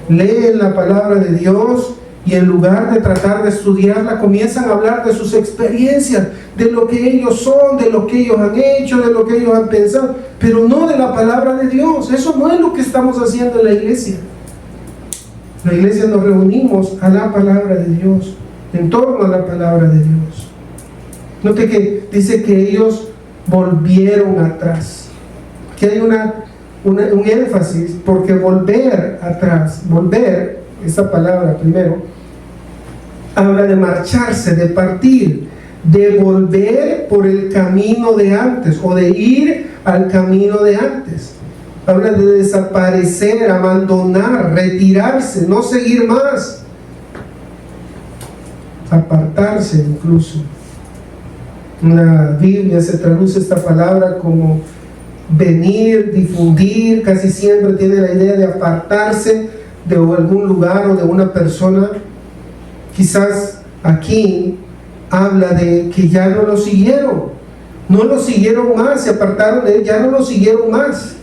leen la palabra de Dios y en lugar de tratar de estudiarla, comienzan a hablar de sus experiencias, de lo que ellos son, de lo que ellos han hecho, de lo que ellos han pensado, pero no de la palabra de Dios. Eso no es lo que estamos haciendo en la iglesia. En la iglesia nos reunimos a la palabra de Dios, en torno a la palabra de Dios. Note que dice que ellos volvieron atrás. Aquí hay un énfasis, porque volver atrás, volver, esa palabra primero, habla de marcharse, de partir, de volver por el camino de antes, o de ir al camino de antes. Habla de desaparecer, abandonar, retirarse, no seguir más, apartarse incluso. En la Biblia se traduce esta palabra como venir, difundir, casi siempre tiene la idea de apartarse de algún lugar o de una persona. Quizás aquí habla de que ya no lo siguieron más, se apartaron de él, ya no lo siguieron más.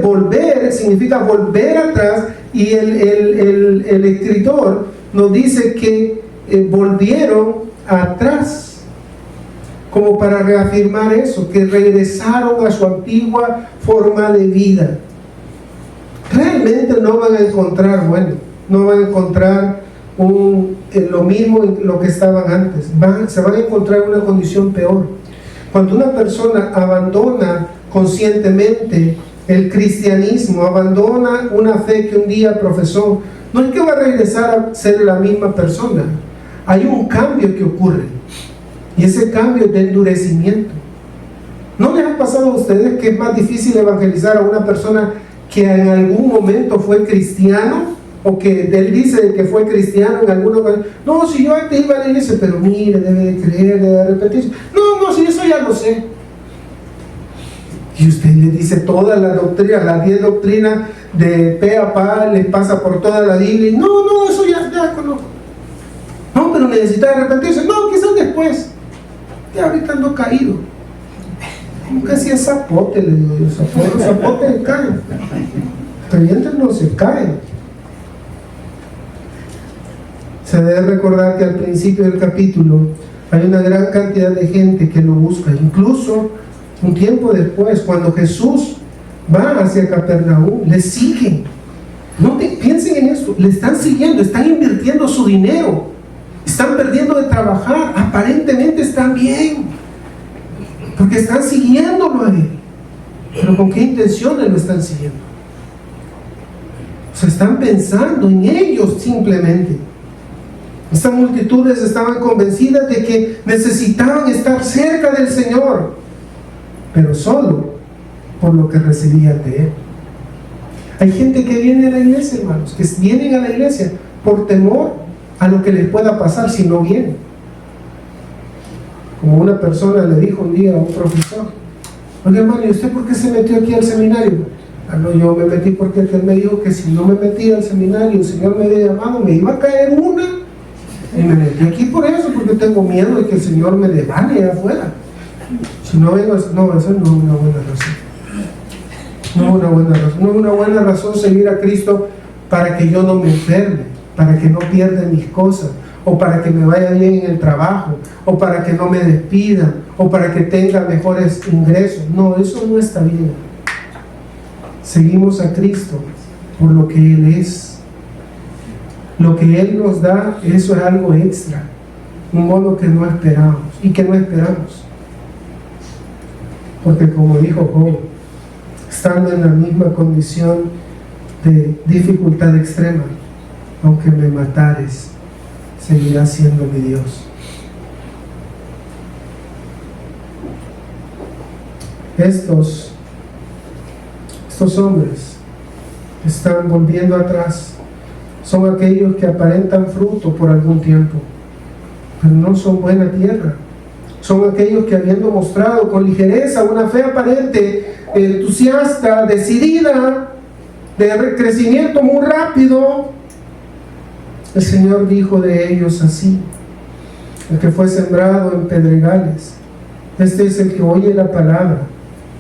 Volver significa volver atrás, y el escritor nos dice que volvieron atrás, como para reafirmar eso, que regresaron a su antigua forma de vida. Realmente no van a encontrar, no van a encontrar lo mismo en lo que estaban antes. Se van a encontrar en una condición peor. Cuando una persona abandona conscientemente el cristianismo, abandona una fe que un día profesó, no es que va a regresar a ser la misma persona. Hay un cambio que ocurre, y ese cambio es de endurecimiento. ¿No les ha pasado a ustedes que es más difícil evangelizar a una persona que en algún momento fue cristiano, o que él dice que fue cristiano en alguna ocasión? No, si yo antes iba a la iglesia, pero mire, debe de creer, debe de arrepentirse. No, si eso ya lo sé. Y usted le dice toda la doctrina, las 10 doctrinas de pe a pa, les pasa por toda la Biblia, y no, eso ya conozco. No, pero necesita arrepentirse. No, quizás después. Ya ahorita ando caído. Como que si es zapote, le digo yo, zapote caen. Creyentes no se caen. Se debe recordar que al principio del capítulo hay una gran cantidad de gente que lo busca. Incluso un tiempo después, cuando Jesús va hacia Capernaum, le siguen. No piensen en esto, le están siguiendo, están invirtiendo su dinero, están perdiendo de trabajar, aparentemente están bien, porque están siguiéndolo a él. Pero ¿con qué intenciones lo están siguiendo? O sea, están pensando en ellos simplemente. Estas multitudes estaban convencidas de que necesitaban estar cerca del Señor, pero solo por lo que recibían de Él. Hay gente que viene a la iglesia, hermanos, que vienen a la iglesia por temor a lo que les pueda pasar si no vienen. Como una persona le dijo un día a un profesor: oye, hermano, ¿y usted por qué se metió aquí al seminario? No, yo me metí porque él me dijo que si no me metía al seminario, el Señor me había llamado, me iba a caer una. Y me metí aquí por eso, porque tengo miedo de que el Señor me devane allá afuera. Si no vengo, eso no es una buena razón. No es una buena razón. No es una buena razón seguir a Cristo para que yo no me enferme, para que no pierda mis cosas, o para que me vaya bien en el trabajo, o para que no me despidan, o para que tenga mejores ingresos. No, eso no está bien. Seguimos a Cristo por lo que Él es. Lo que Él nos da, eso es algo extra, un bono que no esperamos y que no esperamos. Porque como dijo Job, estando en la misma condición de dificultad extrema, aunque me matares, seguirás siendo mi Dios. Estos hombres están volviendo atrás. Son aquellos que aparentan fruto por algún tiempo, pero no son buena tierra. Son aquellos que, habiendo mostrado con ligereza una fe aparente, entusiasta, decidida, de crecimiento muy rápido, el Señor dijo de ellos así: el que fue sembrado en pedregales, este es el que oye la palabra,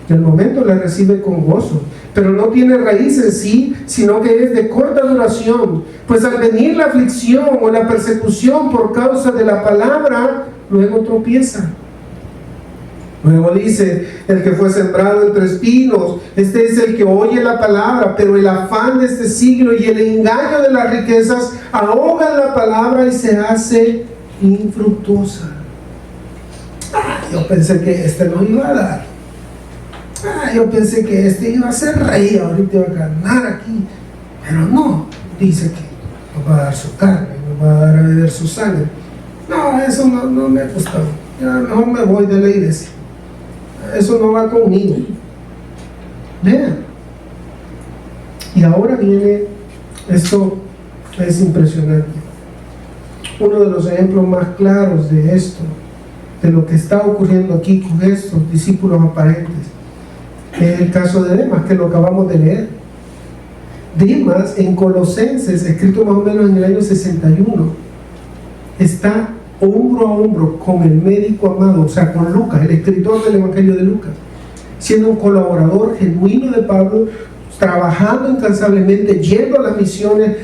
y al momento la recibe con gozo, pero no tiene raíz en sí, sino que es de corta duración, pues al venir la aflicción o la persecución por causa de la palabra, luego tropieza. Luego dice: el que fue sembrado entre espinos, este es el que oye la palabra, pero el afán de este siglo y el engaño de las riquezas ahogan la palabra y se hace infructuosa. Yo pensé que este no iba a dar. Yo pensé que este iba a ser rey, ahorita iba a ganar aquí. Pero no, dice que nos va a dar su carne, nos va a dar a beber su sangre. No, eso no me ha gustado. Ya mejor me voy de la iglesia. Eso no va conmigo. Vean. Y ahora viene, esto es impresionante. Uno de los ejemplos más claros de esto, de lo que está ocurriendo aquí con estos discípulos aparentes, es el caso de Demas, que lo acabamos de leer. Demas, en Colosenses, escrito más o menos en el año 61, está hombro a hombro con el médico amado, o sea, con Lucas, el escritor del Evangelio de Lucas, siendo un colaborador genuino de Pablo, trabajando incansablemente, yendo a las misiones,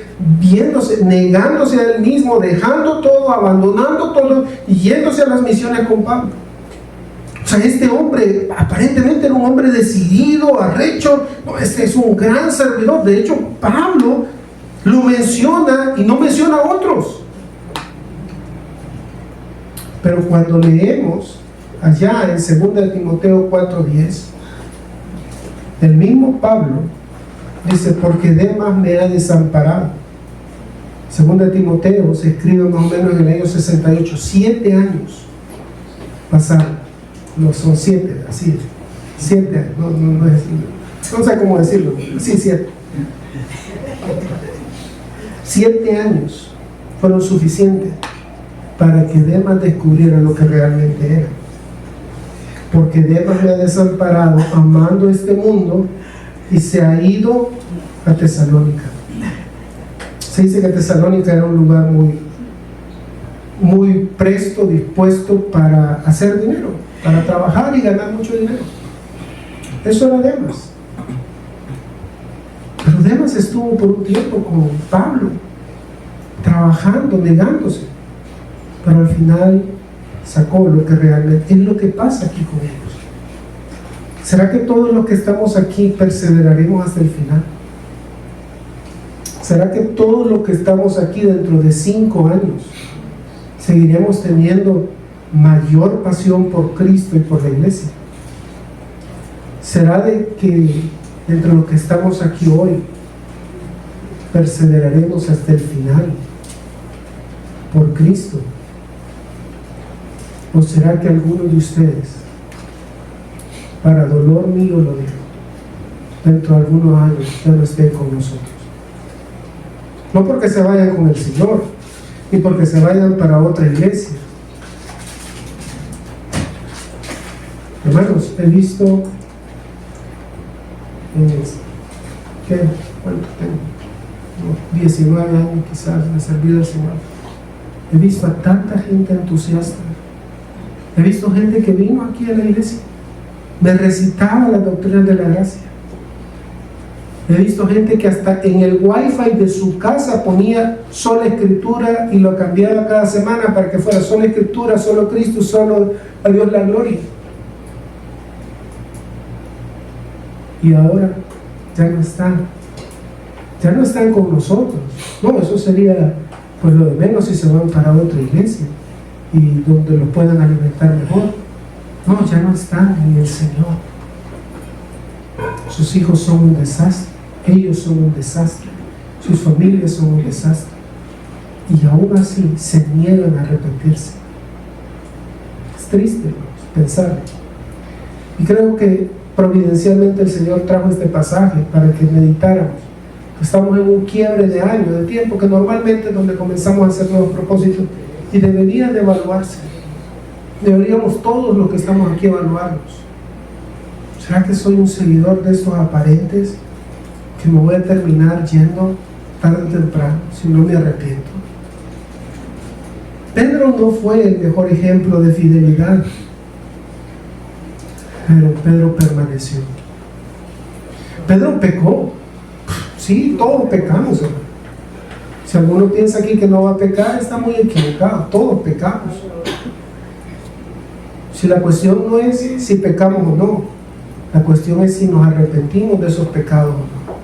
negándose a él mismo, dejando todo, abandonando todo y yéndose a las misiones con Pablo. O sea, este hombre aparentemente era un hombre decidido, arrecho. No, este es un gran servidor. De hecho, Pablo lo menciona y no menciona a otros. Pero cuando leemos allá en 2 Timoteo 4:10, el mismo Pablo dice: porque Demas me ha desamparado. 2 Timoteo se escribe más o menos en el año 68. 7 años pasaron. No son 7, así es. 7 años, no sé cómo decirlo. Sí, 7. 7 años fueron suficientes para que Demas descubriera lo que realmente era. Porque Demas me ha desamparado amando este mundo y se ha ido a Tesalónica. Se dice que Tesalónica era un lugar muy presto, dispuesto para hacer dinero, para trabajar y ganar mucho dinero. Eso era Demas. Pero Demas estuvo por un tiempo con Pablo, trabajando, negándose, pero al final sacó lo que realmente es lo que pasa aquí con ellos. ¿Será que todos los que estamos aquí perseveraremos hasta el final? ¿Será que todos los que estamos aquí dentro de 5 años seguiremos teniendo mayor pasión por Cristo y por la iglesia? ¿Será de que entre los que estamos aquí hoy perseveraremos hasta el final por Cristo? ¿O será que alguno de ustedes, para dolor mío lo digo, dentro de algunos años ya no estén con nosotros? No porque se vayan con el Señor, ni porque se vayan para otra iglesia. Hermanos, he visto ¿cuánto tengo? 19 años quizás de servir al Señor. He visto a tanta gente entusiasta. He visto gente que vino aquí a la iglesia, me recitaba la doctrina de la gracia. He visto gente que hasta en el wifi de su casa ponía sola escritura y lo cambiaba cada semana para que fuera sola escritura, solo Cristo, solo a Dios la gloria. Y ahora ya no están con nosotros. No, eso sería pues lo de menos si se van para otra iglesia y donde los puedan alimentar mejor. No, ya no están en el Señor. Sus hijos son un desastre, ellos son un desastre, sus familias son un desastre, y aún así se niegan a arrepentirse. Es triste, hermanos, pensar. Y creo que providencialmente el Señor trajo este pasaje para que meditáramos. Estamos en un quiebre de año, de tiempo, que normalmente es donde comenzamos a hacer nuevos propósitos y debería de evaluarse. Deberíamos todos los que estamos aquí evaluarnos. ¿Será que soy un seguidor de estos aparentes que me voy a terminar yendo tarde o temprano si no me arrepiento? Pedro no fue el mejor ejemplo de fidelidad, pero Pedro permaneció. Pedro pecó. Sí, todos pecamos, hermano. Si alguno piensa aquí que no va a pecar, está muy equivocado. Todos pecamos. Si la cuestión no es si pecamos o no, la cuestión es si nos arrepentimos de esos pecados o no.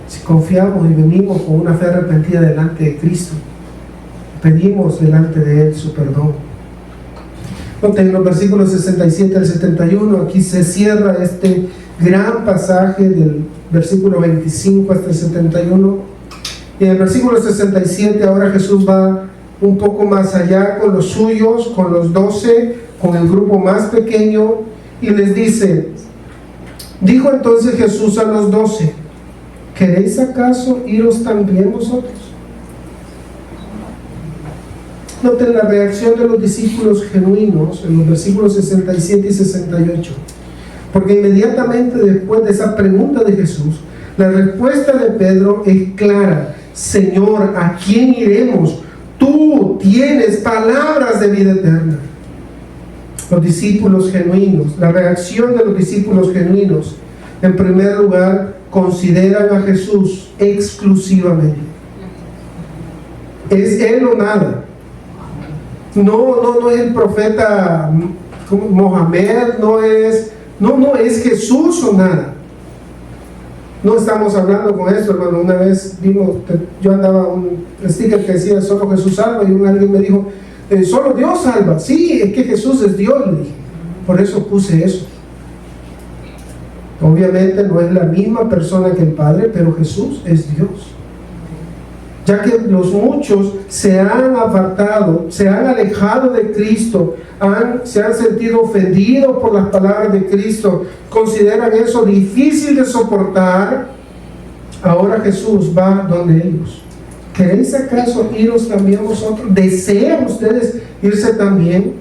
Si confiamos y venimos con una fe arrepentida delante de Cristo, pedimos delante de Él su perdón. En los versículos 67 al 71, aquí se cierra este gran pasaje del versículo 25 hasta el 71. Y en el versículo 67 ahora Jesús va un poco más allá con los suyos, con los 12, con el grupo más pequeño, y les dice: dijo entonces Jesús a los 12, ¿queréis acaso iros también vosotros? Noten la reacción de los discípulos genuinos en los versículos 67 y 68, porque inmediatamente después de esa pregunta de Jesús, la respuesta de Pedro es clara: Señor, ¿a quién iremos? Tú tienes palabras de vida eterna. Los discípulos genuinos, la reacción de los discípulos genuinos, en primer lugar, consideran a Jesús exclusivamente. Es Él o nada. No es el profeta Mohamed, no es Jesús o nada. No estamos hablando con esto, hermano. Una vez vimos, yo andaba un sticker que decía solo Jesús salva, y alguien me dijo, solo Dios salva. Sí, es que Jesús es Dios, le dije. Por eso puse eso. Obviamente no es la misma persona que el Padre, pero Jesús es Dios. Ya que los muchos se han apartado, se han alejado de Cristo, se han sentido ofendidos por las palabras de Cristo, consideran eso difícil de soportar. Ahora Jesús va donde ellos. ¿Queréis acaso iros también vosotros? ¿Desean ustedes irse también?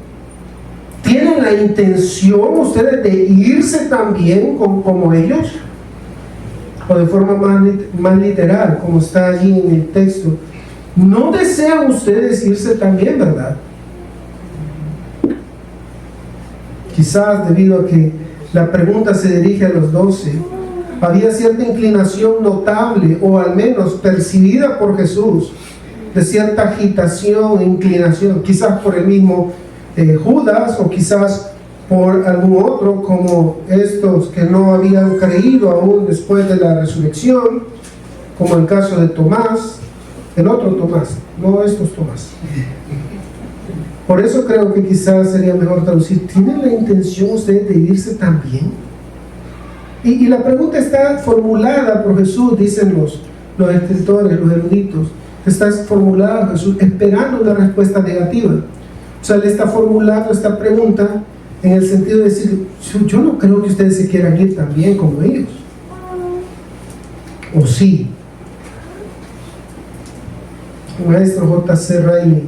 ¿Tienen la intención ustedes de irse también como ellos? O de forma más literal, como está allí en el texto, ¿no desean ustedes irse también, verdad? Quizás debido a que la pregunta se dirige a los 12, había cierta inclinación notable, o al menos percibida por Jesús, de cierta agitación e inclinación, quizás por el mismo Judas, o quizás por algún otro, como estos que no habían creído aún después de la resurrección, como el caso de Tomás, el otro Tomás, no estos Tomás. Por eso creo que quizás sería mejor traducir: ¿tienen la intención ustedes de irse también? Y la pregunta está formulada por Jesús, dicen los escritores, los eruditos, está formulada por Jesús esperando una respuesta negativa. O sea, le está formulando esta pregunta en el sentido de decir: yo no creo que ustedes se quieran ir también como ellos. ¿O sí? El maestro J.C. Riley,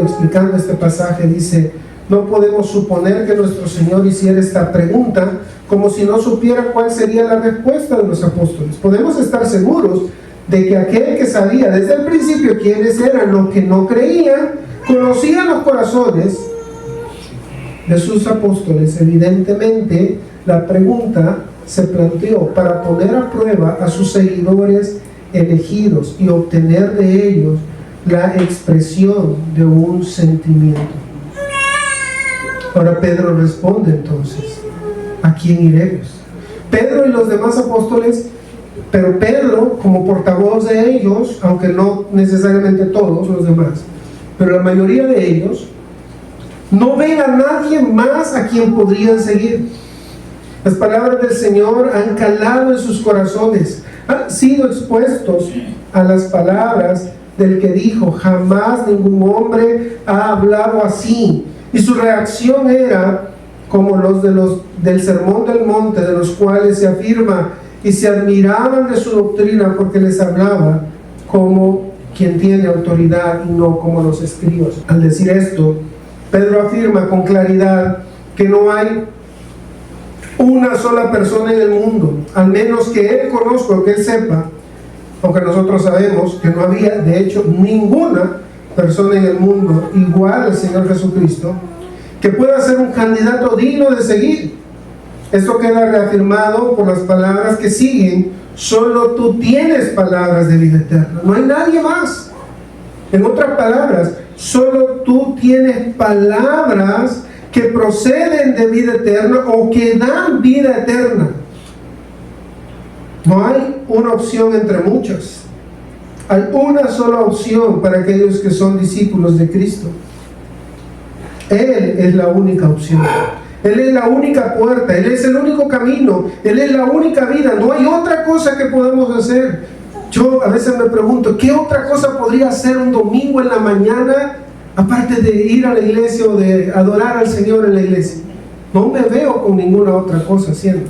explicando este pasaje, dice: no podemos suponer que nuestro Señor hiciera esta pregunta como si no supiera cuál sería la respuesta de los apóstoles. Podemos estar seguros de que aquel que sabía desde el principio quiénes eran los que no creían, conocía los corazones de sus apóstoles. Evidentemente, la pregunta se planteó para poner a prueba a sus seguidores elegidos y obtener de ellos la expresión de un sentimiento. Ahora Pedro responde entonces: ¿a quién iremos? Pedro y los demás apóstoles, pero Pedro como portavoz de ellos, aunque no necesariamente todos los demás, pero la mayoría de ellos, no ven a nadie más a quien podrían seguir. Las palabras del Señor han calado en sus corazones, han sido expuestos a las palabras del que dijo: jamás ningún hombre ha hablado así. Y su reacción era como los del Sermón del Monte, de los cuales se afirma: y se admiraban de su doctrina, porque les hablaba como quien tiene autoridad y no como los escribas. Al decir esto, Pedro afirma con claridad que no hay una sola persona en el mundo, al menos que él conozca o que él sepa, aunque nosotros sabemos que no había de hecho ninguna persona en el mundo igual al Señor Jesucristo, que pueda ser un candidato digno de seguir. Esto queda reafirmado por las palabras que siguen: solo tú tienes palabras de vida eterna, no hay nadie más. En otras palabras, solo tú tienes palabras que proceden de vida eterna o que dan vida eterna. No hay una opción entre muchas. Hay una sola opción para aquellos que son discípulos de Cristo. Él es la única opción. Él es la única puerta. Él es el único camino. Él es la única vida. No hay otra cosa que podamos hacer. Yo a veces me pregunto, ¿qué otra cosa podría hacer un domingo en la mañana aparte de ir a la iglesia o de adorar al Señor en la iglesia? No me veo con ninguna otra cosa haciendo.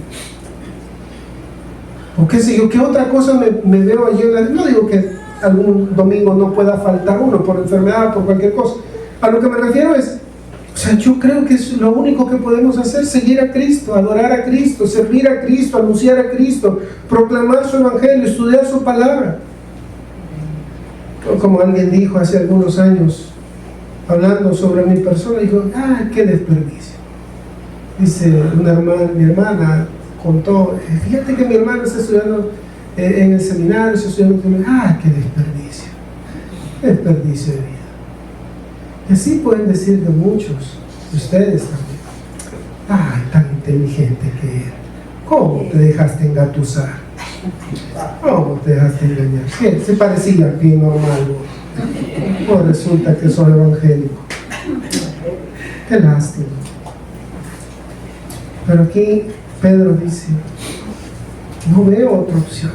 O qué sé yo, ¿qué otra cosa me veo allí? No digo que algún domingo no pueda faltar uno por enfermedad, por cualquier cosa. A lo que me refiero es, yo creo que es lo único que podemos hacer: seguir a Cristo, adorar a Cristo, servir a Cristo, anunciar a Cristo, proclamar su evangelio, estudiar su palabra. Como alguien dijo hace algunos años, hablando sobre mi persona, dijo: qué desperdicio. Dice mi hermana contó: fíjate que mi hermano está estudiando en el seminario, está estudiando, qué desperdicio de vida. Y así pueden decir de muchos de ustedes también: tan inteligente que eres, ¿cómo te dejaste engatusar? ¿Cómo te dejaste engañar? ¿Qué? Se parecía a ti normal, o resulta que sos evangélico. Qué lástima. Pero aquí Pedro dice: no veo otra opción,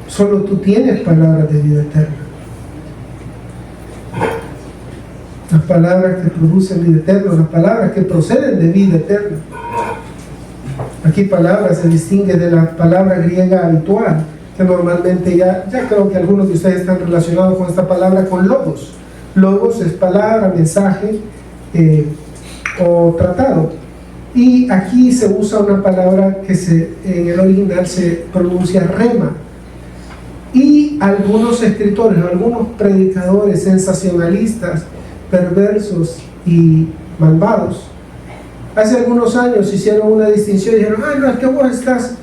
solo tú tienes palabras de vida eterna. Las palabras que producen vida eterna, las palabras que proceden de vida eterna. Aquí palabra se distingue de la palabra griega habitual, que normalmente ya creo que algunos de ustedes están relacionados con esta palabra, con logos. Logos es palabra, mensaje o tratado. Y aquí se usa una palabra que en el original se pronuncia rema. Y algunos escritores, algunos predicadores sensacionalistas, perversos y malvados, hace algunos años hicieron una distinción y dijeron: no, es que vos estás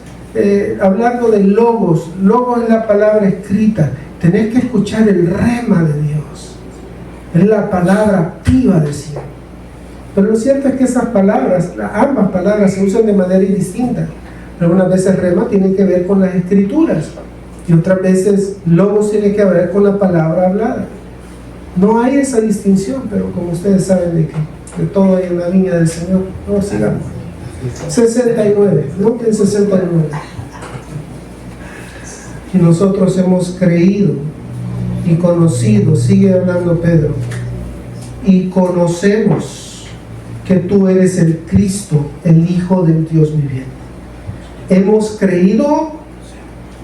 hablando de logos. Logos es la palabra escrita, tenés que escuchar el rema de Dios, es la palabra viva de cielo. Pero lo cierto es que esas palabras, ambas palabras, se usan de manera indistinta. Algunas veces rema tiene que ver con las escrituras y otras veces logos tiene que ver con la palabra hablada. No hay esa distinción, pero como ustedes saben de todo hay en la viña del Señor. Vamos, sigamos. 69, noten 69. Y nosotros hemos creído y conocido, sigue hablando Pedro, y conocemos que tú eres el Cristo, el Hijo del Dios viviente. Hemos creído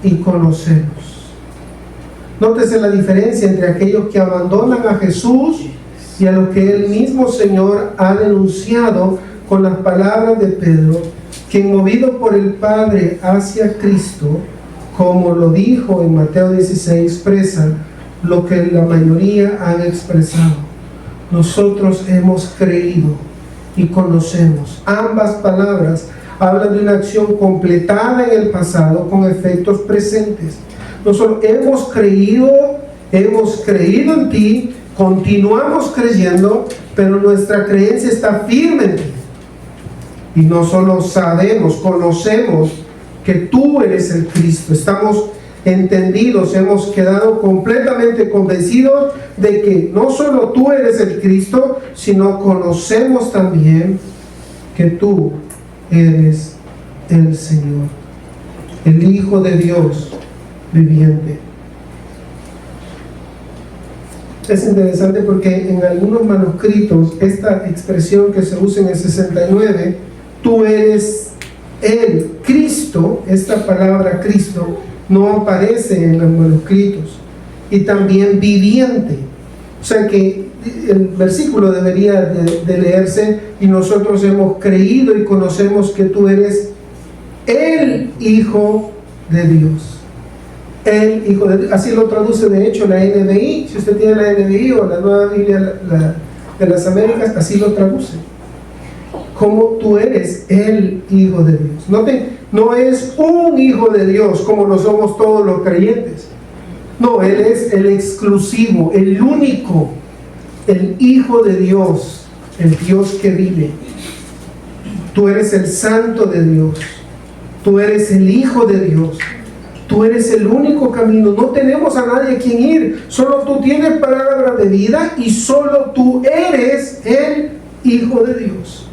y conocemos. Nótese la diferencia entre aquellos que abandonan a Jesús y a los que el mismo Señor ha denunciado con las palabras de Pedro, quien movido por el Padre hacia Cristo, como lo dijo en Mateo 16, expresa lo que la mayoría han expresado: nosotros hemos creído y conocemos. Ambas palabras hablan de una acción completada en el pasado con efectos presentes. Nosotros hemos creído en ti, continuamos creyendo, pero nuestra creencia está firme en ti. Y no solo sabemos, conocemos que tú eres el Cristo. Estamos entendidos, hemos quedado completamente convencidos de que no solo tú eres el Cristo, sino conocemos también que tú eres el Señor, el Hijo de Dios viviente. Es interesante porque en algunos manuscritos esta expresión que se usa en el 69, tú eres el Cristo, esta palabra Cristo no aparece en los manuscritos. Y también viviente. O sea que el versículo debería de leerse: y nosotros hemos creído y conocemos que tú eres el Hijo de Dios. El Hijo de Dios. Así lo traduce de hecho la NBI. Si usted tiene la NBI o la Nueva Biblia de las Américas, así lo traduce. Como tú eres el Hijo de Dios. Noten, no es un Hijo de Dios como lo somos todos los creyentes. No, Él es el exclusivo, el único, el Hijo de Dios, el Dios que vive. Tú eres el Santo de Dios. Tú eres el Hijo de Dios. Tú eres el único camino. No tenemos a nadie a quien ir. Solo tú tienes palabra de vida y solo tú eres el Hijo de Dios.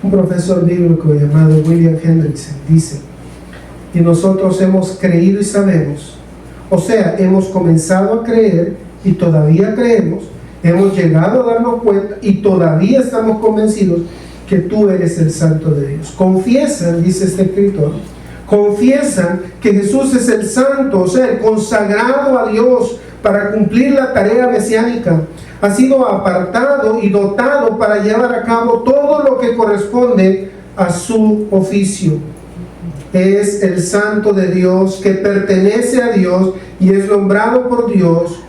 Un profesor bíblico llamado William Hendrickson dice: y nosotros hemos creído y sabemos, o sea, hemos comenzado a creer y todavía creemos, hemos llegado a darnos cuenta y todavía estamos convencidos que tú eres el Santo de Dios. Confiesan, dice este escritor, confiesan que Jesús es el Santo, o sea, el consagrado a Dios para cumplir la tarea mesiánica. Ha sido apartado y dotado para llevar a cabo todo lo que corresponde a su oficio. Es el Santo de Dios que pertenece a Dios y es nombrado por Dios.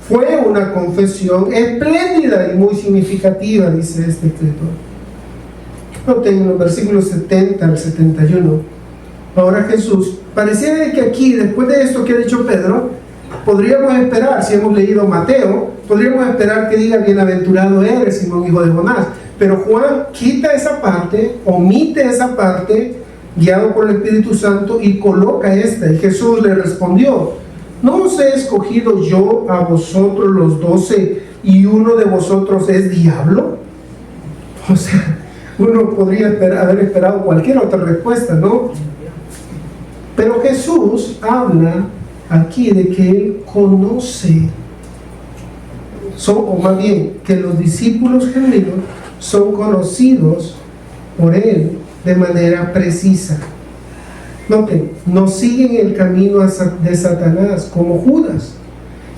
Fue una confesión espléndida y muy significativa, dice este escritor. Noten en los versículos 70 al 71. Ahora Jesús, pareciera que aquí, después de esto que ha dicho Pedro, podríamos esperar, si hemos leído Mateo, podríamos esperar que diga: bienaventurado eres, Simón, hijo de Jonás. Pero Juan quita esa parte, omite esa parte, guiado por el Espíritu Santo, y coloca esta. Y Jesús le respondió: ¿no os he escogido yo a vosotros los 12 y uno de vosotros es diablo? O sea, uno podría haber esperado cualquier otra respuesta, ¿no? Pero Jesús habla aquí de que Él conoce, o más bien, que los discípulos genuinos son conocidos por Él de manera precisa. Noten, no siguen el camino de Satanás como Judas.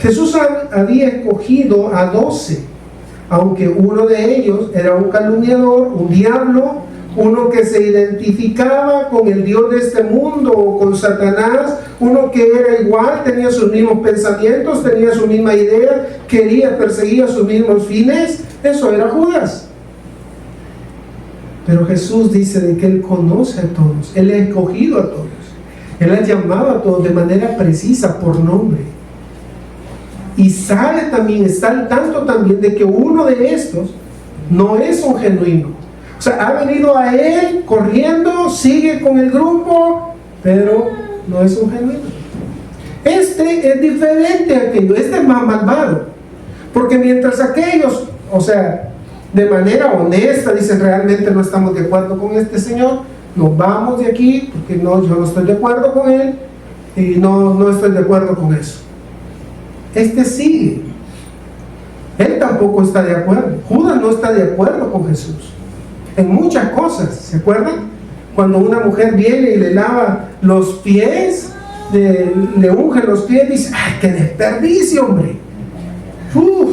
Jesús había escogido a 12, aunque uno de ellos era un calumniador, un diablo, uno que se identificaba con el Dios de este mundo o con Satanás, uno que era igual, tenía sus mismos pensamientos, tenía su misma idea, perseguía sus mismos fines. Eso era Judas. Pero Jesús dice de que Él conoce a todos, Él ha escogido a todos, Él ha llamado a todos de manera precisa, por nombre. Y sabe también, está al tanto también de que uno de estos no es un genuino. O sea, ha venido a Él corriendo, sigue con el grupo, pero no es un genuino. Este es diferente a aquello, este es más malvado. Porque mientras aquellos, o sea, de manera honesta dicen: realmente no estamos de acuerdo con este señor, nos vamos de aquí, porque yo no estoy de acuerdo con él, y no estoy de acuerdo con eso. Este sigue. Él tampoco está de acuerdo. Judas no está de acuerdo con Jesús en muchas cosas. ¿Se acuerdan? Cuando una mujer viene y le lava los pies, le unge los pies, dice: ¡ay, qué desperdicio, hombre!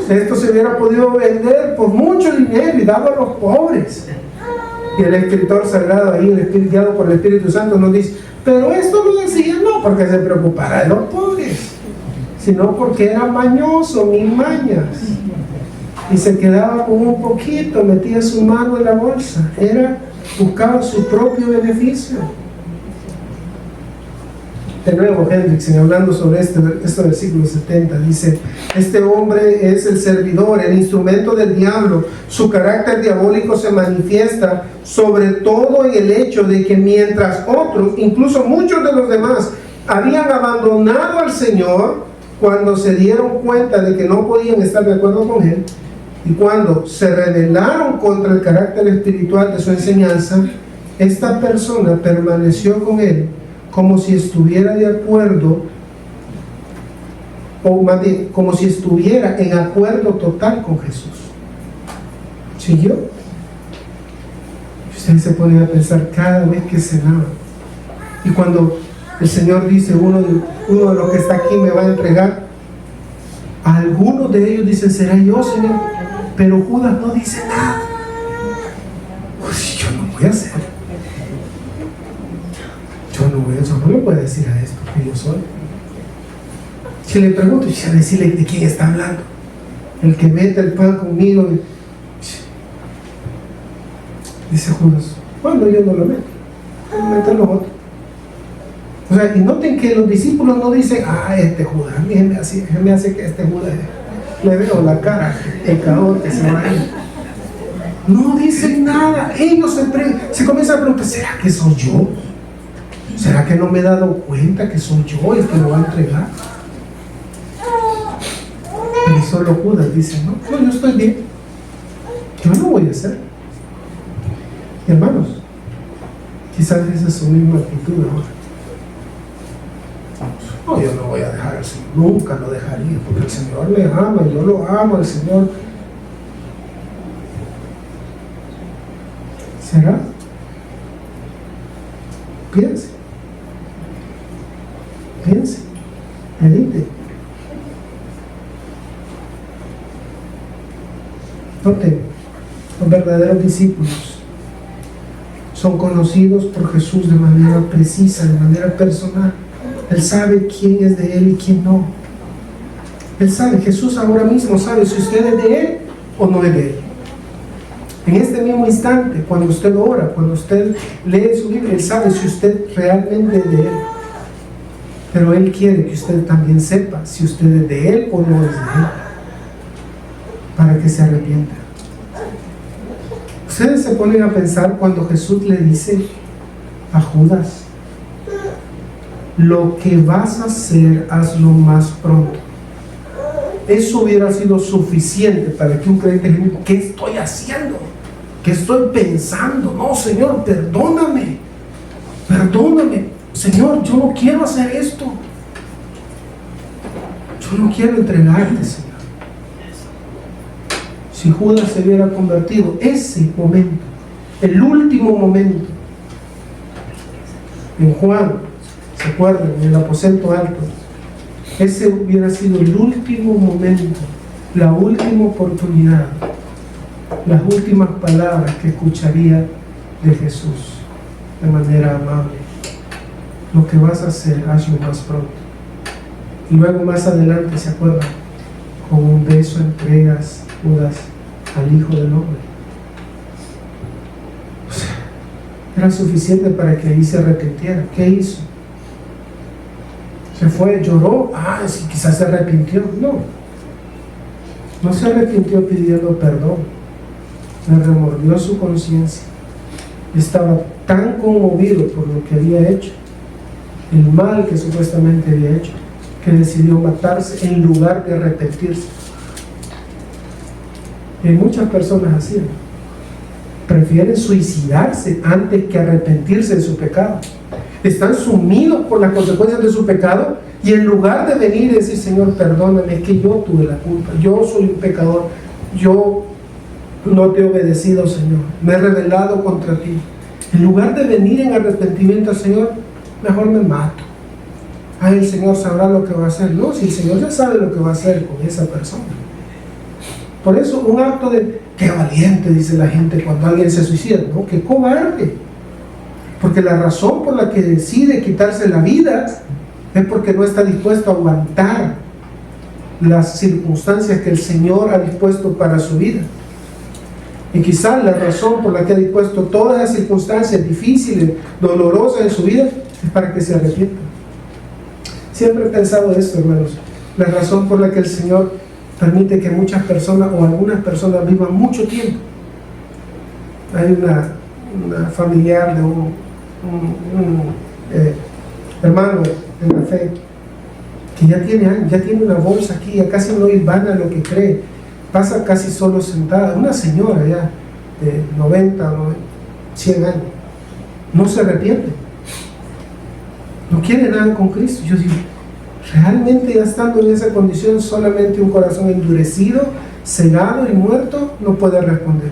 Esto se hubiera podido vender por mucho dinero y dado a los pobres. Y el escritor sagrado ahí, guiado por el Espíritu Santo, nos dice: pero esto lo decía no porque se preocupara de los pobres, sino porque era mañoso, mil mañas, y se quedaba con un poquito, metía su mano en la bolsa, buscaba su propio beneficio. De nuevo, Hendrickson, hablando sobre este versículo 70, dice: este hombre es el servidor, el instrumento del diablo. Su carácter diabólico se manifiesta sobre todo en el hecho de que mientras otros, incluso muchos de los demás, habían abandonado al Señor cuando se dieron cuenta de que no podían estar de acuerdo con Él, y cuando se rebelaron contra el carácter espiritual de su enseñanza, esta persona permaneció con Él como si estuviera de acuerdo, o más bien, como si estuviera en acuerdo total con Jesús. ¿Siguió? Ustedes se ponen a pensar cada vez que cenaban. Y cuando el Señor dice, uno de los que está aquí me va a entregar, algunos de ellos dicen, será yo, Señor. Pero Judas no dice nada. Pues yo no voy a hacer. Yo no le voy a decir a esto que yo soy. Si le pregunto, ya decirle de quién está hablando. El que mete el pan conmigo. Dice Judas, bueno, yo no lo meto. Meten los otros. O sea, y noten que los discípulos no dicen, este Judas, a mí me hace que este Judas le veo la cara, pecador que se va a ir. No dicen nada. Ellos se comienzan a preguntar, ¿será que soy yo? ¿Será que no me he dado cuenta que soy yo el que lo va a entregar? Y solo Judas dice, no, yo estoy bien. Yo no voy a hacer. Hermanos, quizás esa es su misma actitud ahora. No, yo no voy a dejar al Señor, nunca lo dejaría, porque el Señor me ama, yo lo amo al Señor. ¿Será? Piense, medite. Noten, los verdaderos discípulos son conocidos por Jesús de manera precisa, de manera personal. Él sabe quién es de Él y quién no. Él sabe, Jesús ahora mismo sabe si usted es de Él o no es de Él. En este mismo instante, cuando usted ora, cuando usted lee su Biblia, Él sabe si usted realmente es de Él. Pero Él quiere que usted también sepa si usted es de Él o no es de Él, para que se arrepienta. Ustedes se ponen a pensar cuando Jesús le dice a Judas, lo que vas a hacer, hazlo más pronto. Eso hubiera sido suficiente para que un creyente diga, ¿qué estoy haciendo? ¿Qué estoy pensando? No, Señor, perdóname. Señor, yo no quiero hacer esto. Yo no quiero entregarte, Señor. Si Judas se hubiera convertido, ese momento, el último momento, en Juan, ¿se acuerdan? En el aposento alto, ese hubiera sido el último momento, la última oportunidad, las últimas palabras que escucharía de Jesús de manera amable. Lo que vas a hacer, hazlo más pronto. Y luego más adelante, ¿se acuerdan? Con un beso entregas Judas al Hijo del Hombre. O sea, era suficiente para que ahí se arrepintiera. ¿Qué hizo? Se fue, lloró, sí, quizás se arrepintió. No se arrepintió pidiendo perdón. Le remordió su conciencia. Estaba tan conmovido por lo que había hecho, el mal que supuestamente había hecho, que decidió matarse en lugar de arrepentirse. Y hay muchas personas así, ¿no? Prefieren suicidarse antes que arrepentirse de su pecado. Están sumidos por las consecuencias de su pecado, y en lugar de venir y decir, Señor, perdóname, es que yo tuve la culpa, yo soy un pecador, yo no te he obedecido, Señor, me he rebelado contra ti. En lugar de venir en arrepentimiento, Señor, mejor me mato. El Señor sabrá lo que va a hacer. No, si el Señor ya sabe lo que va a hacer con esa persona. Por eso un acto de, qué valiente, dice la gente cuando alguien se suicida. No, qué cobarde. Porque la razón por la que decide quitarse la vida es porque no está dispuesto a aguantar las circunstancias que el Señor ha dispuesto para su vida. Y quizás la razón por la que ha dispuesto todas las circunstancias difíciles, dolorosas en su vida, es para que se arrepienta. Siempre he pensado esto, hermanos. La razón por la que el Señor permite que muchas personas o algunas personas vivan mucho tiempo. Hay una familiar de un hermano en la fe que ya tiene años, ya tiene una bolsa aquí, ya casi no hilvana lo que cree, pasa casi solo sentada, una señora ya de 90 o 100 años, no se arrepiente, no quiere nada con Cristo. Yo digo, realmente ya estando en esa condición, solamente un corazón endurecido, cegado y muerto no puede responder.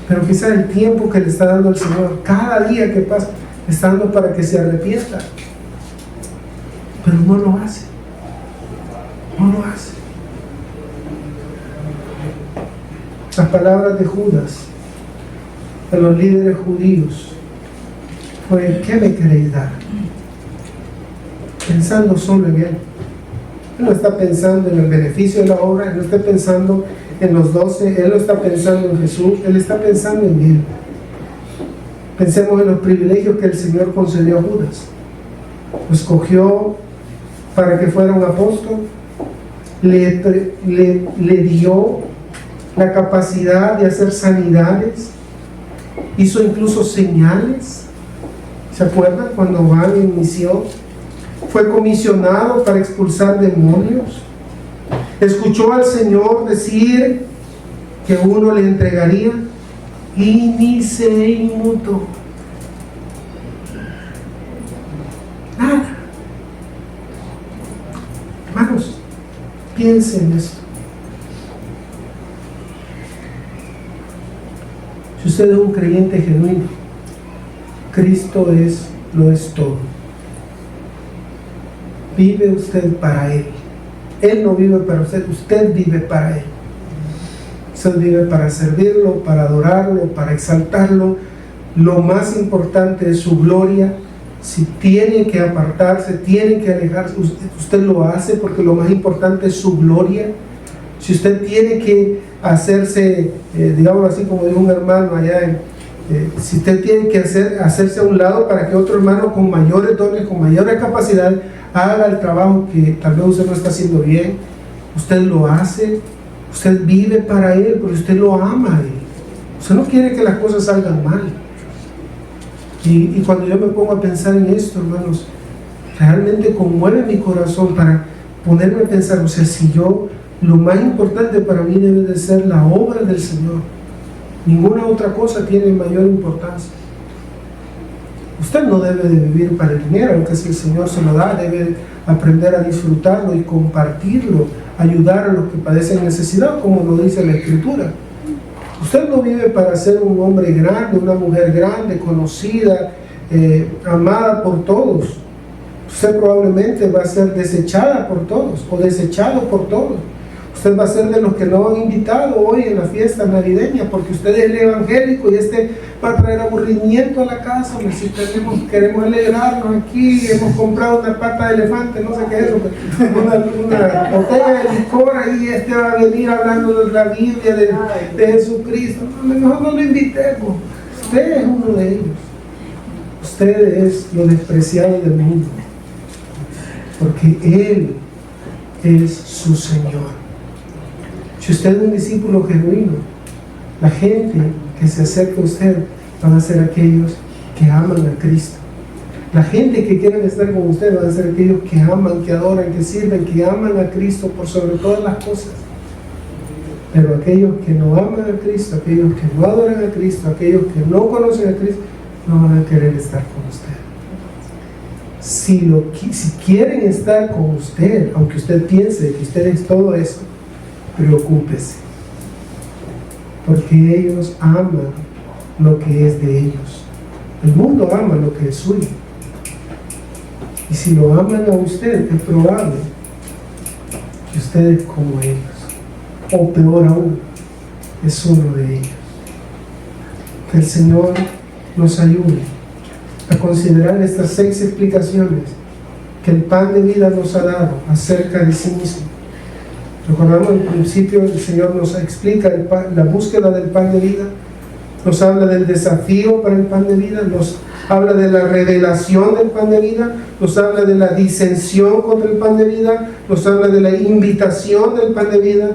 Pero quizá el tiempo que le está dando el Señor, cada día que pasa, está dando para que se arrepienta, pero no lo hace. No lo hace. Las palabras de Judas a los líderes judíos fue: ¿qué me queréis dar? Pensando solo en él. Él no está pensando en el beneficio de la obra, él no está pensando en los 12, él no está pensando en Jesús, él está pensando en él. Pensemos en los privilegios que el Señor concedió a Judas. Lo escogió para que fuera un apóstol, le dio la capacidad de hacer sanidades, hizo incluso señales. ¿Se acuerdan cuando van en misión? Fue comisionado para expulsar demonios. Escuchó al Señor decir que uno le entregaría y ni se inmutó. Nada. Hermanos, piensen en esto. Si usted es un creyente genuino, Cristo lo es todo. Vive usted para Él. Él no vive para usted, usted vive para Él. Usted vive para servirlo, para adorarlo, para exaltarlo. Lo más importante es su gloria. Si tiene que apartarse, tiene que alejarse, usted lo hace porque lo más importante es su gloria. Si usted tiene que hacerse, digamos así como dijo un hermano allá, si usted tiene que hacerse a un lado para que otro hermano con mayores dones, con mayores capacidades, haga el trabajo que tal vez usted no está haciendo bien, usted lo hace, usted vive para Él, porque usted lo ama a Él. Usted no quiere que las cosas salgan mal. Y cuando yo me pongo a pensar en esto, hermanos, realmente conmueve mi corazón para ponerme a pensar, o sea, si yo, lo más importante para mí debe de ser la obra del Señor. Ninguna otra cosa tiene mayor importancia. Usted no debe de vivir para el dinero, aunque si el Señor se lo da, debe aprender a disfrutarlo y compartirlo, ayudar a los que padecen necesidad, como lo dice la Escritura. Usted no vive para ser un hombre grande, una mujer grande, conocida, amada por todos. Usted probablemente va a ser desechada por todos o desechado por todos. Usted va a ser de los que no han invitado hoy en la fiesta navideña porque usted es el evangélico y va a traer aburrimiento a la casa. Si queremos alegrarnos aquí, hemos comprado una pata de elefante, no sé qué es eso, una botella de licor y va a venir hablando de la Biblia, de Jesucristo. Mejor no lo invitemos. Usted es uno de ellos. Usted es lo despreciado del mundo porque Él es su Señor. Si usted es un discípulo genuino, la gente que se acerca a usted van a ser aquellos que aman a Cristo. La gente que quieren estar con usted van a ser aquellos que aman, que adoran, que sirven, que aman a Cristo por sobre todas las cosas. Pero aquellos que no aman a Cristo, aquellos que no adoran a Cristo, aquellos que no conocen a Cristo, no van a querer estar con usted. Si quieren estar con usted, aunque usted piense que usted es todo eso, preocúpese, porque ellos aman lo que es de ellos. El mundo ama lo que es suyo, y si lo aman a usted, es probable que usted es como ellos, o peor aún, es uno de ellos. Que el Señor nos ayude a considerar estas 6 explicaciones que el pan de vida nos ha dado acerca de sí mismo. Recordamos al principio, el Señor nos explica la búsqueda del pan de vida, nos habla del desafío para el pan de vida, nos habla de la revelación del pan de vida, nos habla de la disensión contra el pan de vida, nos habla de la invitación del pan de vida,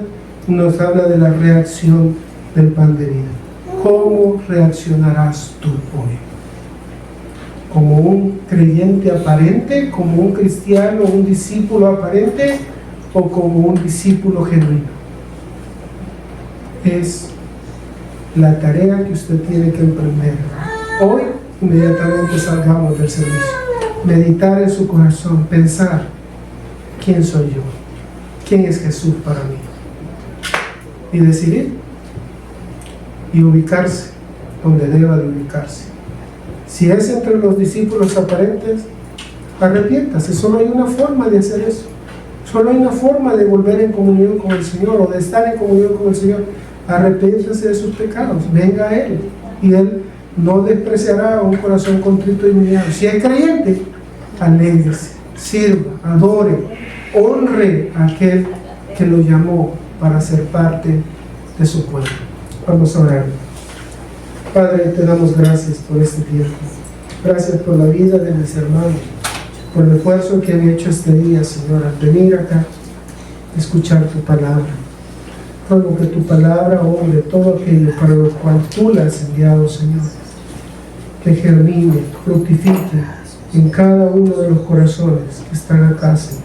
nos habla de la reacción del pan de vida. ¿Cómo reaccionarás tú hoy? ¿Como un creyente aparente, como un cristiano, un discípulo aparente, o como un discípulo genuino? Es la tarea que usted tiene que emprender hoy, inmediatamente salgamos del servicio. Meditar en su corazón, pensar: ¿quién soy yo? ¿Quién es Jesús para mí? Y decidir y ubicarse donde deba de ubicarse. Si es entre los discípulos aparentes, arrepiéntase. Solo hay una forma de hacer eso. Solo hay una forma de volver en comunión con el Señor o de estar en comunión con el Señor. Arrepiéntase de sus pecados, venga a Él y Él no despreciará un corazón contrito y humillado. Si es creyente, alégrese, sirva, adore, honre a aquel que lo llamó para ser parte de su pueblo. Vamos a orar. Padre, te damos gracias por este tiempo. Gracias por la vida de mis hermanos, por el esfuerzo que han hecho este día, Señor, al venir acá a escuchar tu palabra. Ruego que tu palabra obre todo aquello para lo cual tú la has enviado, Señor. Que germine, fructifique en cada uno de los corazones que están acá, Señor.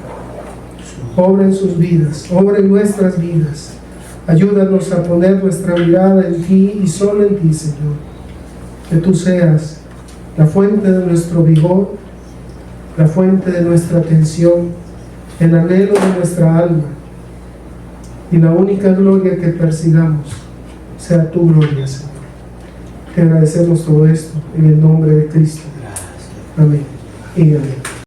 Obra en sus vidas, obra en nuestras vidas. Ayúdanos a poner nuestra mirada en ti y solo en ti, Señor. Que tú seas la fuente de nuestro vigor, la fuente de nuestra atención, el anhelo de nuestra alma. Y la única gloria que persigamos sea tu gloria, Señor. Te agradecemos todo esto en el nombre de Cristo. Amén y amén.